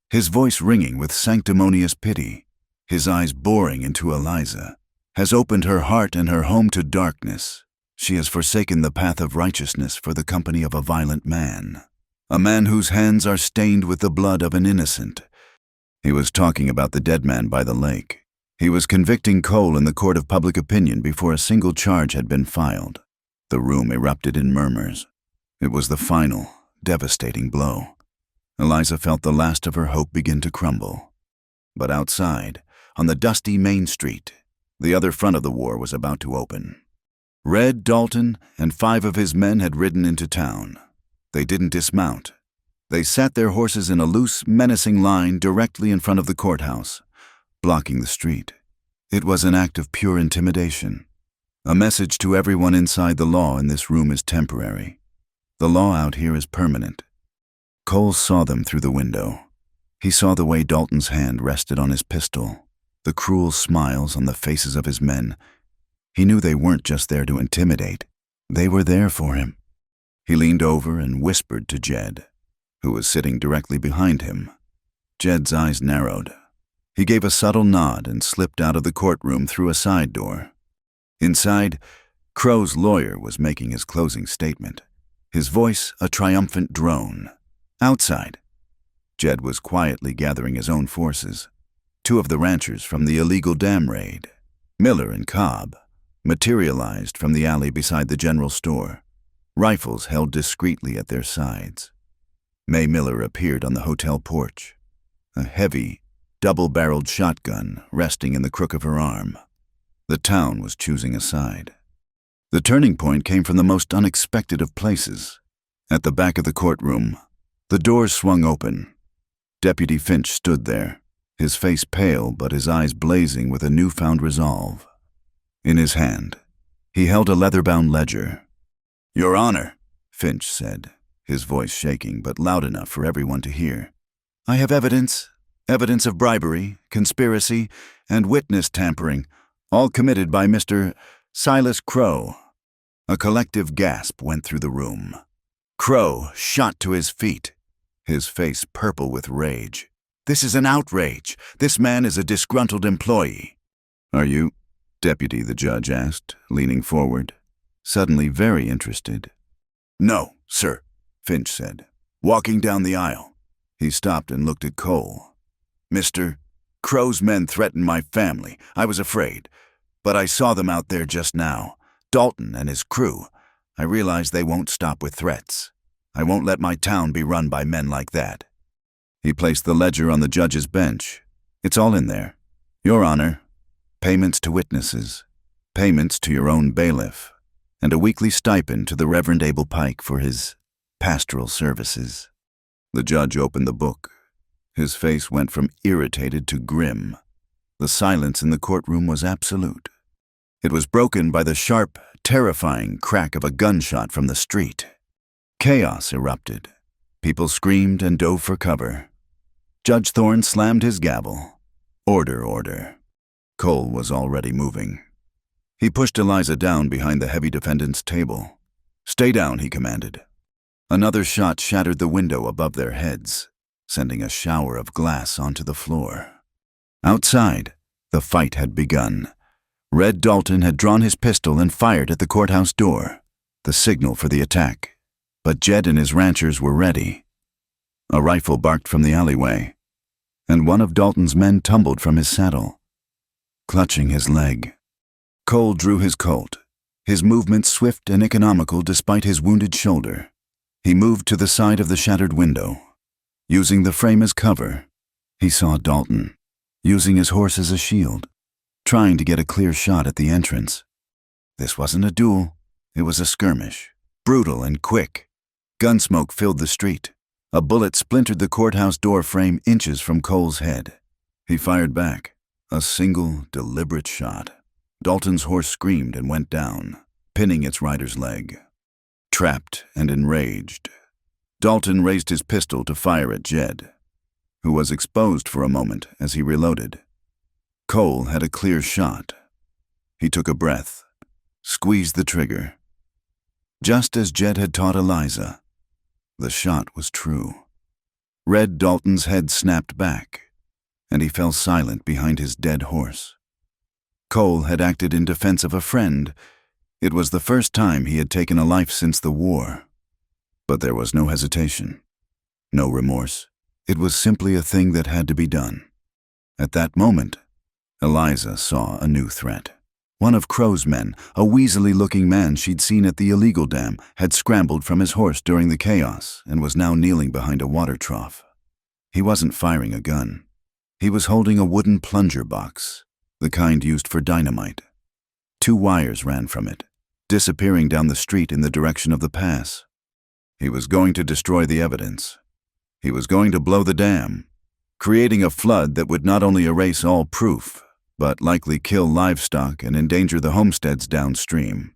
A: his voice ringing with sanctimonious pity, his eyes boring into Eliza, "has opened her heart and her home to darkness. She has forsaken the path of righteousness for the company of a violent man, a man whose hands are stained with the blood of an innocent." He was talking about the dead man by the lake. He was convicting Cole in the court of public opinion before a single charge had been filed. The room erupted in murmurs. It was the final, devastating blow. Eliza felt the last of her hope begin to crumble. But outside, on the dusty main street, the other front of the war was about to open. Red Dalton and 5 of his men had ridden into town. They didn't dismount. They sat their horses in a loose, menacing line directly in front of the courthouse, blocking the street. It was an act of pure intimidation, a message to everyone inside: the law in this room is temporary. The law out here is permanent. Cole saw them through the window. He saw the way Dalton's hand rested on his pistol, the cruel smiles on the faces of his men. He knew they weren't just there to intimidate. They were there for him. He leaned over and whispered to Jed, who was sitting directly behind him. Jed's eyes narrowed. He gave a subtle nod and slipped out of the courtroom through a side door. Inside, Crow's lawyer was making his closing statement, his voice a triumphant drone. Outside, Jed was quietly gathering his own forces. Two of the ranchers from the illegal dam raid, Miller and Cobb, materialized from the alley beside the general store, rifles held discreetly at their sides. May Miller appeared on the hotel porch, a heavy, double-barreled shotgun resting in the crook of her arm. The town was choosing a side. The turning point came from the most unexpected of places. At the back of the courtroom, the doors swung open. Deputy Finch stood there, his face pale but his eyes blazing with a newfound resolve. In his hand, he held a leather-bound ledger. "Your Honor," Finch said, his voice shaking but loud enough for everyone to hear. "I have evidence of bribery, conspiracy, and witness tampering, all committed by Mr. Silas Crow." A collective gasp went through the room. Crow shot to his feet, his face purple with rage. "This is an outrage. This man is a disgruntled employee." "Are you?" Deputy, the judge asked, leaning forward, suddenly very interested. "No, sir," Finch said, walking down the aisle. He stopped and looked at Cole. "Mr. Crow's men threatened my family. I was afraid. But I saw them out there just now, Dalton and his crew. I realize they won't stop with threats. I won't let my town be run by men like that." He placed the ledger on the judge's bench. "It's all in there. Your Honor, payments to witnesses, payments to your own bailiff, and a weekly stipend to the Reverend Abel Pike for his pastoral services." The judge opened the book. His face went from irritated to grim. The silence in the courtroom was absolute. It was broken by the sharp, terrifying crack of a gunshot from the street. Chaos erupted. People screamed and dove for cover. Judge Thorne slammed his gavel. "Order, order." Cole was already moving. He pushed Eliza down behind the heavy defendant's table. "Stay down," he commanded. Another shot shattered the window above their heads, sending a shower of glass onto the floor. Outside, the fight had begun. Red Dalton had drawn his pistol and fired at the courthouse door, the signal for the attack. But Jed and his ranchers were ready. A rifle barked from the alleyway, and one of Dalton's men tumbled from his saddle, clutching his leg. Cole drew his Colt, his movements swift and economical despite his wounded shoulder. He moved to the side of the shattered window. Using the frame as cover, he saw Dalton, using his horse as a shield, trying to get a clear shot at the entrance. This wasn't a duel, it was a skirmish, brutal and quick. Gunsmoke filled the street. A bullet splintered the courthouse door frame inches from Cole's head. He fired back, a single, deliberate shot. Dalton's horse screamed and went down, pinning its rider's leg. Trapped and enraged, Dalton raised his pistol to fire at Jed, who was exposed for a moment as he reloaded. Cole had a clear shot. He took a breath, squeezed the trigger. Just as Jed had taught Eliza, the shot was true. Red Dalton's head snapped back, and he fell silent behind his dead horse. Cole had acted in defense of a friend. It was the first time he had taken a life since the war. But there was no hesitation, no remorse. It was simply a thing that had to be done. At that moment, Eliza saw a new threat. One of Crow's men, a weaselly-looking man she'd seen at the illegal dam, had scrambled from his horse during the chaos and was now kneeling behind a water trough. He wasn't firing a gun. He was holding a wooden plunger box, the kind used for dynamite. 2 wires ran from it, disappearing down the street in the direction of the pass. He was going to destroy the evidence. He was going to blow the dam, creating a flood that would not only erase all proof, but likely kill livestock and endanger the homesteads downstream.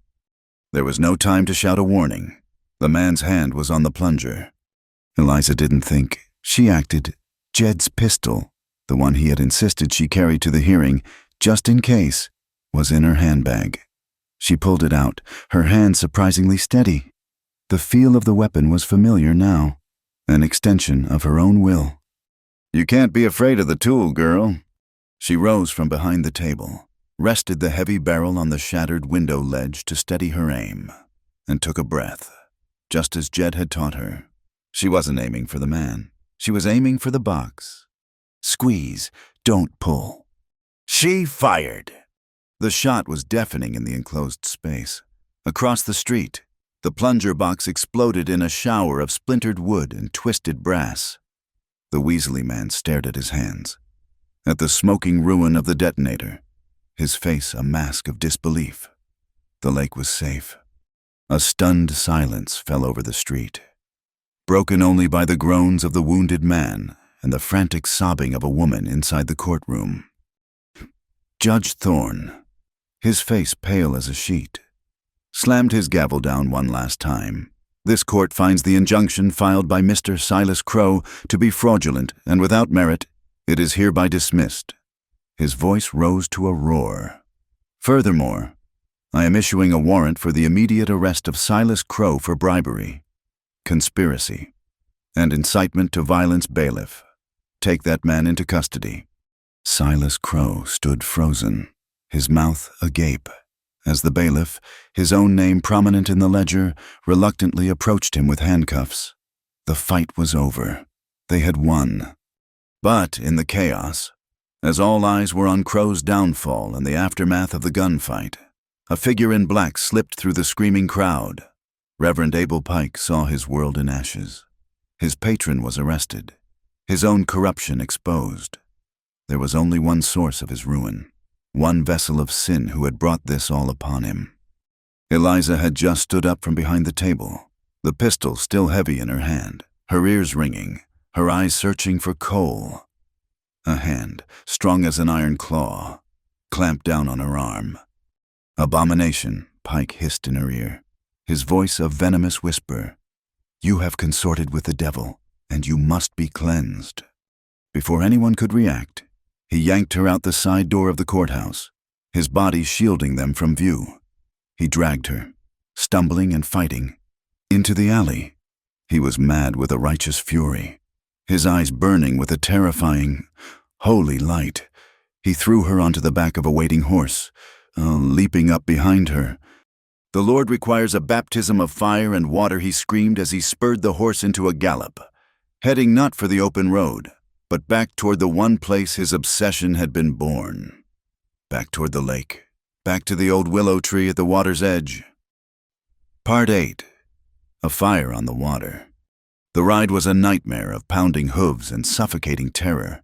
A: There was no time to shout a warning. The man's hand was on the plunger. Eliza didn't think. She acted. Jed's pistol, the one he had insisted she carry to the hearing, just in case, was in her handbag. She pulled it out, her hand surprisingly steady. The feel of the weapon was familiar now, an extension of her own will. "You can't be afraid of the tool, girl." She rose from behind the table, rested the heavy barrel on the shattered window ledge to steady her aim, and took a breath, just as Jed had taught her. She wasn't aiming for the man. She was aiming for the box. Squeeze, don't pull. She fired. The shot was deafening in the enclosed space. Across the street, the plunger box exploded in a shower of splintered wood and twisted brass. The Weasley man stared at his hands, at the smoking ruin of the detonator, his face a mask of disbelief. The lake was safe. A stunned silence fell over the street, broken only by the groans of the wounded man and the frantic sobbing of a woman inside the courtroom. Judge Thorne, his face pale as a sheet, slammed his gavel down one last time. This court finds the injunction filed by Mr. Silas Crow to be fraudulent and without merit. It is hereby dismissed. His voice rose to a roar. Furthermore, I am issuing a warrant for the immediate arrest of Silas Crow for bribery, conspiracy, and incitement to violence. Bailiff, take that man into custody. Silas Crow stood frozen, his mouth agape, as the bailiff, his own name prominent in the ledger, reluctantly approached him with handcuffs. The fight was over. They had won. But in the chaos, as all eyes were on Crow's downfall and the aftermath of the gunfight, a figure in black slipped through the screaming crowd. Reverend Abel Pike saw his world in ashes. His patron was arrested, his own corruption exposed. There was only one source of his ruin, one vessel of sin who had brought this all upon him. Eliza had just stood up from behind the table, the pistol still heavy in her hand, her ears ringing, her eyes searching for Cole. A hand, strong as an iron claw, clamped down on her arm. Abomination, Pike hissed in her ear, his voice a venomous whisper. You have consorted with the devil, and you must be cleansed. Before anyone could react, he yanked her out the side door of the courthouse, his body shielding them from view. He dragged her, stumbling and fighting, into the alley. He was mad with a righteous fury, his eyes burning with a terrifying, holy light. He threw her onto the back of a waiting horse, leaping up behind her. The Lord requires a baptism of fire and water, he screamed as he spurred the horse into a gallop, heading not for the open road, but back toward the one place his obsession had been born. Back toward the lake, back to the old willow tree at the water's edge. Part 8. A fire on the water. The ride was a nightmare of pounding hooves and suffocating terror.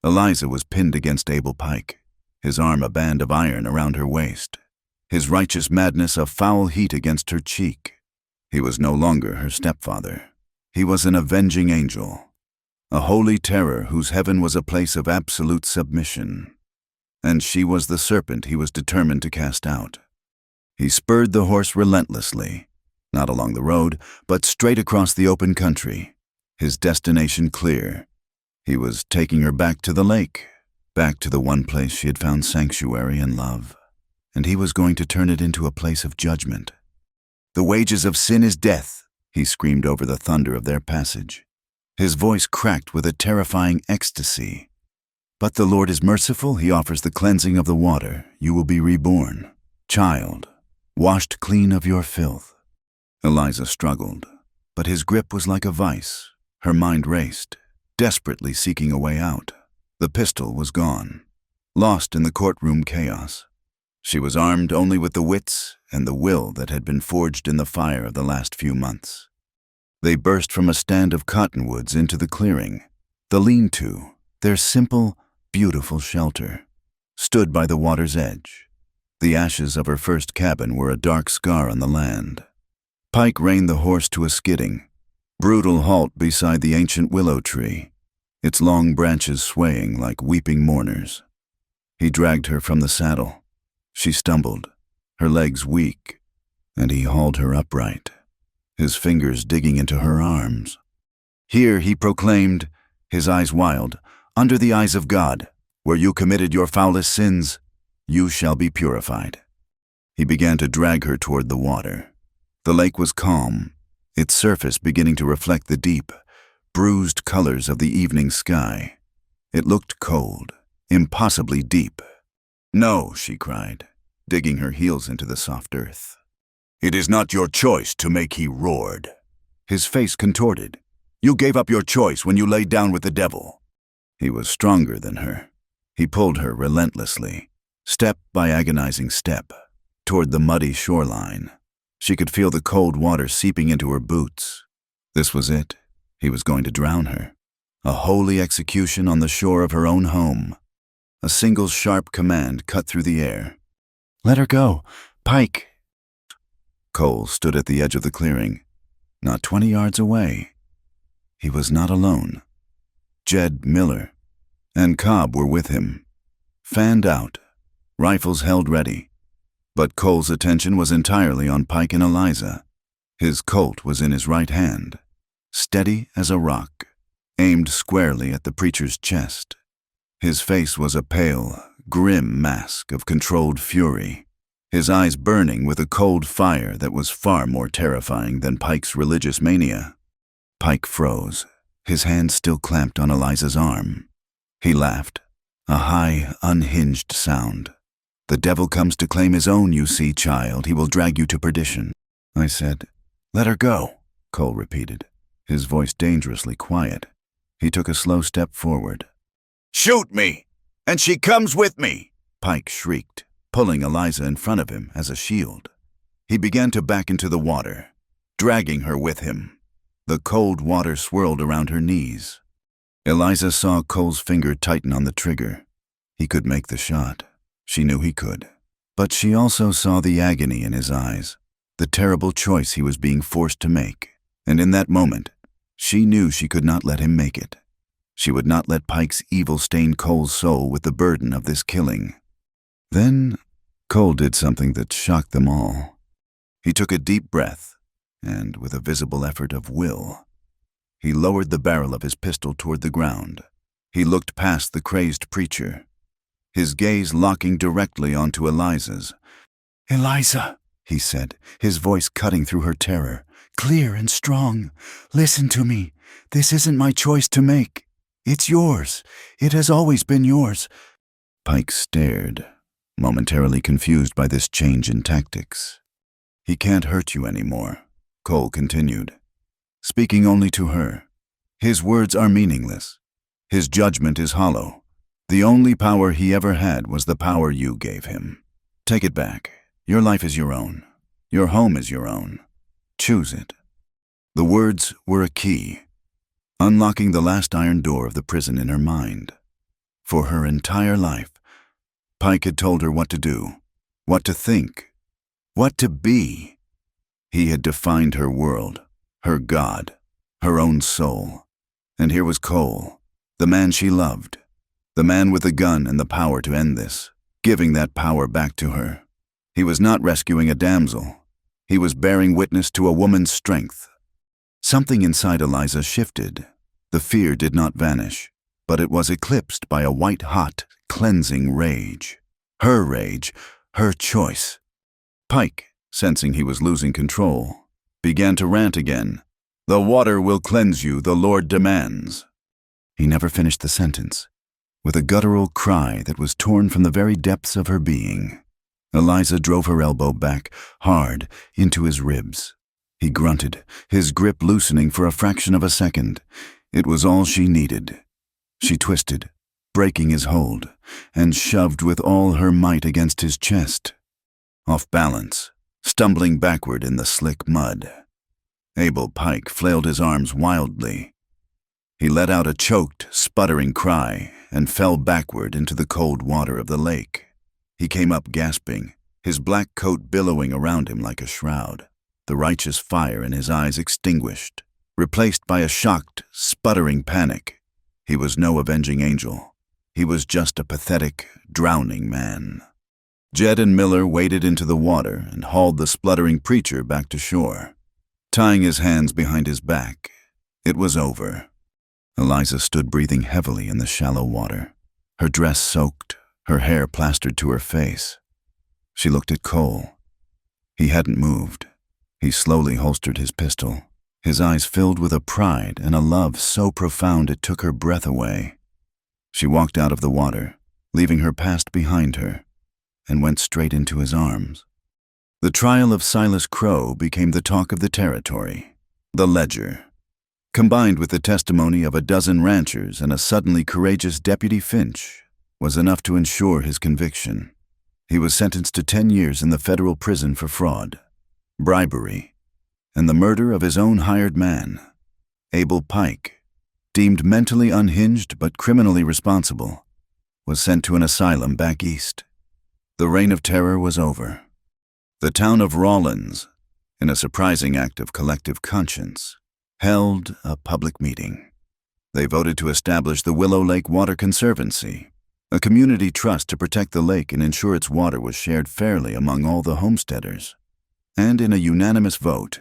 A: Eliza was pinned against Abel Pike, his arm a band of iron around her waist, his righteous madness a foul heat against her cheek. He was no longer her stepfather. He was an avenging angel, a holy terror whose heaven was a place of absolute submission. And she was the serpent he was determined to cast out. He spurred the horse relentlessly, not along the road, but straight across the open country, his destination clear. He was taking her back to the lake, back to the one place she had found sanctuary and love, and he was going to turn it into a place of judgment. The wages of sin is death, he screamed over the thunder of their passage. His voice cracked with a terrifying ecstasy. But the Lord is merciful, he offers the cleansing of the water. You will be reborn, child, washed clean of your filth. Eliza struggled, but his grip was like a vice. Her mind raced, desperately seeking a way out. The pistol was gone, lost in the courtroom chaos. She was armed only with the wits and the will that had been forged in the fire of the last few months. They burst from a stand of cottonwoods into the clearing. The lean-to, their simple, beautiful shelter, stood by the water's edge. The ashes of her first cabin were a dark scar on the land. Pike reined the horse to a skidding, brutal halt beside the ancient willow tree, its long branches swaying like weeping mourners. He dragged her from the saddle. She stumbled, her legs weak, and he hauled her upright, his fingers digging into her arms. Here, he proclaimed, his eyes wild, under the eyes of God, where you committed your foulest sins, you shall be purified. He began to drag her toward the water. The lake was calm, its surface beginning to reflect the deep, bruised colors of the evening sky. It looked cold, impossibly deep. No, she cried, digging her heels into the soft earth. It is not your choice to make, he roared. His face contorted, You gave up your choice when you laid down with the devil." He was stronger than her. He pulled her relentlessly, step by agonizing step, toward the muddy shoreline. She could feel the cold water seeping into her boots. This was it. He was going to drown her. A holy execution on the shore of her own home. A single sharp command cut through the air. "Let her go, Pike." Cole stood at the edge of the clearing, not 20 yards away. He was not alone. Jed, Miller, and Cobb were with him, fanned out, rifles held ready. But Cole's attention was entirely on Pike and Eliza. His Colt was in his right hand, steady as a rock, aimed squarely at the preacher's chest. His face was a pale, grim mask of controlled fury, his eyes burning with a cold fire that was far more terrifying than Pike's religious mania. Pike froze, his hand still clamped on Eliza's arm. He laughed, a high, unhinged sound. "The devil comes to claim his own, you see, child. He will drag you to perdition." I said. "Let her go," Cole repeated, his voice dangerously quiet. He took a slow step forward. "Shoot me, and she comes with me," Pike shrieked, pulling Eliza in front of him as a shield. He began to back into the water, dragging her with him. The cold water swirled around her knees. Eliza saw Cole's finger tighten on the trigger. He could make the shot. She knew he could. But she also saw the agony in his eyes, the terrible choice he was being forced to make. And in that moment, she knew she could not let him make it. She would not let Pike's evil stain Cole's soul with the burden of this killing. Then, Cole did something that shocked them all. He took a deep breath, and with a visible effort of will, he lowered the barrel of his pistol toward the ground. He looked past the crazed preacher, his gaze locking directly onto Eliza's. "Eliza," he said, his voice cutting through her terror, clear and strong. "Listen to me. This isn't my choice to make. It's yours. It has always been yours." Pike stared, momentarily confused by this change in tactics. "He can't hurt you anymore," Cole continued, speaking only to her. "His words are meaningless. His judgment is hollow. The only power he ever had was the power you gave him. Take it back. Your life is your own. Your home is your own. Choose it." The words were a key, unlocking the last iron door of the prison in her mind. For her entire life, Pike had told her what to do, what to think, what to be. He had defined her world, her God, her own soul. And here was Cole, the man she loved, the man with the gun and the power to end this, giving that power back to her. He was not rescuing a damsel. He was bearing witness to a woman's strength. Something inside Eliza shifted. The fear did not vanish, but it was eclipsed by a white-hot, cleansing rage. Her rage, her choice. Pike, sensing he was losing control, began to rant again. "The water will cleanse you, the Lord demands." He never finished the sentence. With a guttural cry that was torn from the very depths of her being, Eliza drove her elbow back, hard, into his ribs. He grunted, his grip loosening for a fraction of a second. It was all she needed. She twisted, breaking his hold, and shoved with all her might against his chest. Off balance, stumbling backward in the slick mud, Abel Pike flailed his arms wildly. He let out a choked, sputtering cry and fell backward into the cold water of the lake. He came up gasping, his black coat billowing around him like a shroud, the righteous fire in his eyes extinguished, replaced by a shocked, sputtering panic. He was no avenging angel. He was just a pathetic, drowning man. Jed and Miller waded into the water and hauled the spluttering preacher back to shore, tying his hands behind his back. It was over. Eliza stood breathing heavily in the shallow water, her dress soaked, her hair plastered to her face. She looked at Cole. He hadn't moved. He slowly holstered his pistol, his eyes filled with a pride and a love so profound it took her breath away. She walked out of the water, leaving her past behind her, and went straight into his arms. The trial of Silas Crow became the talk of the territory, the ledger. combined with the testimony of a dozen ranchers and a suddenly courageous Deputy Finch, was enough to ensure his conviction. He was sentenced to 10 years in the federal prison for fraud, bribery, and the murder of his own hired man. Abel Pike, deemed mentally unhinged but criminally responsible, was sent to an asylum back east. The reign of terror was over. The town of Rawlins, in a surprising act of collective conscience, held a public meeting. They voted to establish the Willow Lake Water Conservancy, a community trust to protect the lake and ensure its water was shared fairly among all the homesteaders. And in a unanimous vote,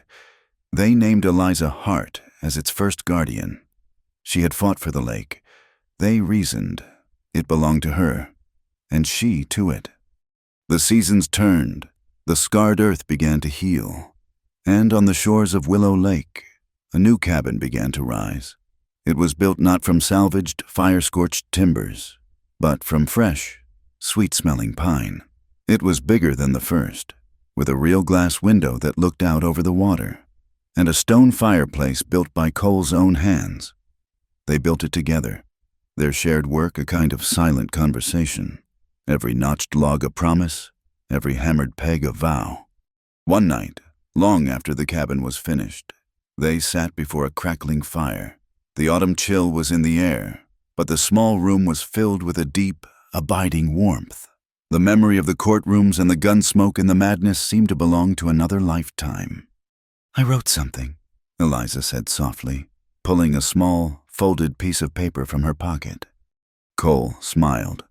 A: they named Eliza Hart as its first guardian. She had fought for the lake. They reasoned it belonged to her, and she to it. The seasons turned, the scarred earth began to heal, and on the shores of Willow Lake, a new cabin began to rise. It was built not from salvaged, fire-scorched timbers, but from fresh, sweet-smelling pine. It was bigger than the first, with a real glass window that looked out over the water, and a stone fireplace built by Cole's own hands. They built it together, their shared work a kind of silent conversation, every notched log a promise, every hammered peg a vow. One night, long after the cabin was finished, they sat before a crackling fire. The autumn chill was in the air, but the small room was filled with a deep, abiding warmth. The memory of the courtrooms and the gun smoke and the madness seemed to belong to another lifetime. "I wrote something," Eliza said softly, pulling a small, folded piece of paper from her pocket. Cole smiled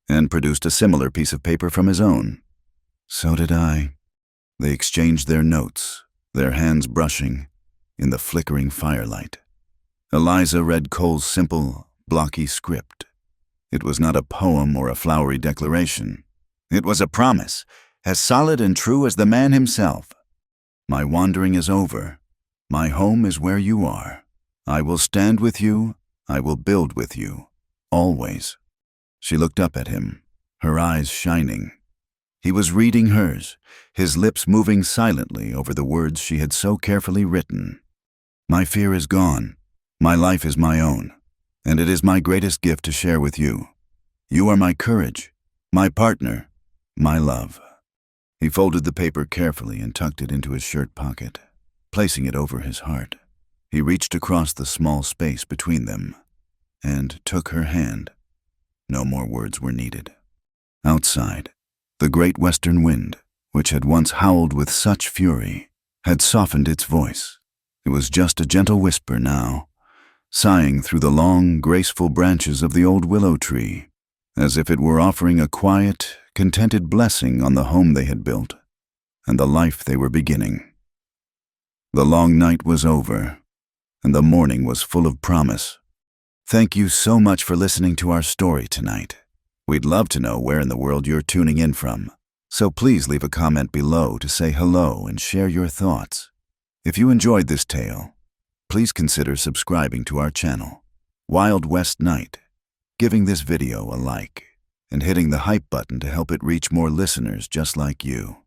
A: and produced a similar piece of paper from his own. "So did I." They exchanged their notes, their hands brushing in the flickering firelight. Eliza read Cole's simple, blocky script. It was not a poem or a flowery declaration. It was a promise, as solid and true as the man himself. "My wandering is over. My home is where you are. I will stand with you. I will build with you. Always." She looked up at him, her eyes shining. He was reading hers, his lips moving silently over the words she had so carefully written. "My fear is gone. My life is my own, and it is my greatest gift to share with you. You are my courage, my partner, my love." He folded the paper carefully and tucked it into his shirt pocket, placing it over his heart. He reached across the small space between them and took her hand. No more words were needed. Outside, the great western wind, which had once howled with such fury, had softened its voice. It was just a gentle whisper now, sighing through the long, graceful branches of the old willow tree, as if it were offering a quiet, contented blessing on the home they had built and the life they were beginning. The long night was over, and the morning was full of promise. Thank you so much for listening to our story tonight. We'd love to know where in the world you're tuning in from, so please leave a comment below to say hello and share your thoughts. If you enjoyed this tale, please consider subscribing to our channel, Wild West Night, giving this video a like, and hitting the hype button to help it reach more listeners just like you.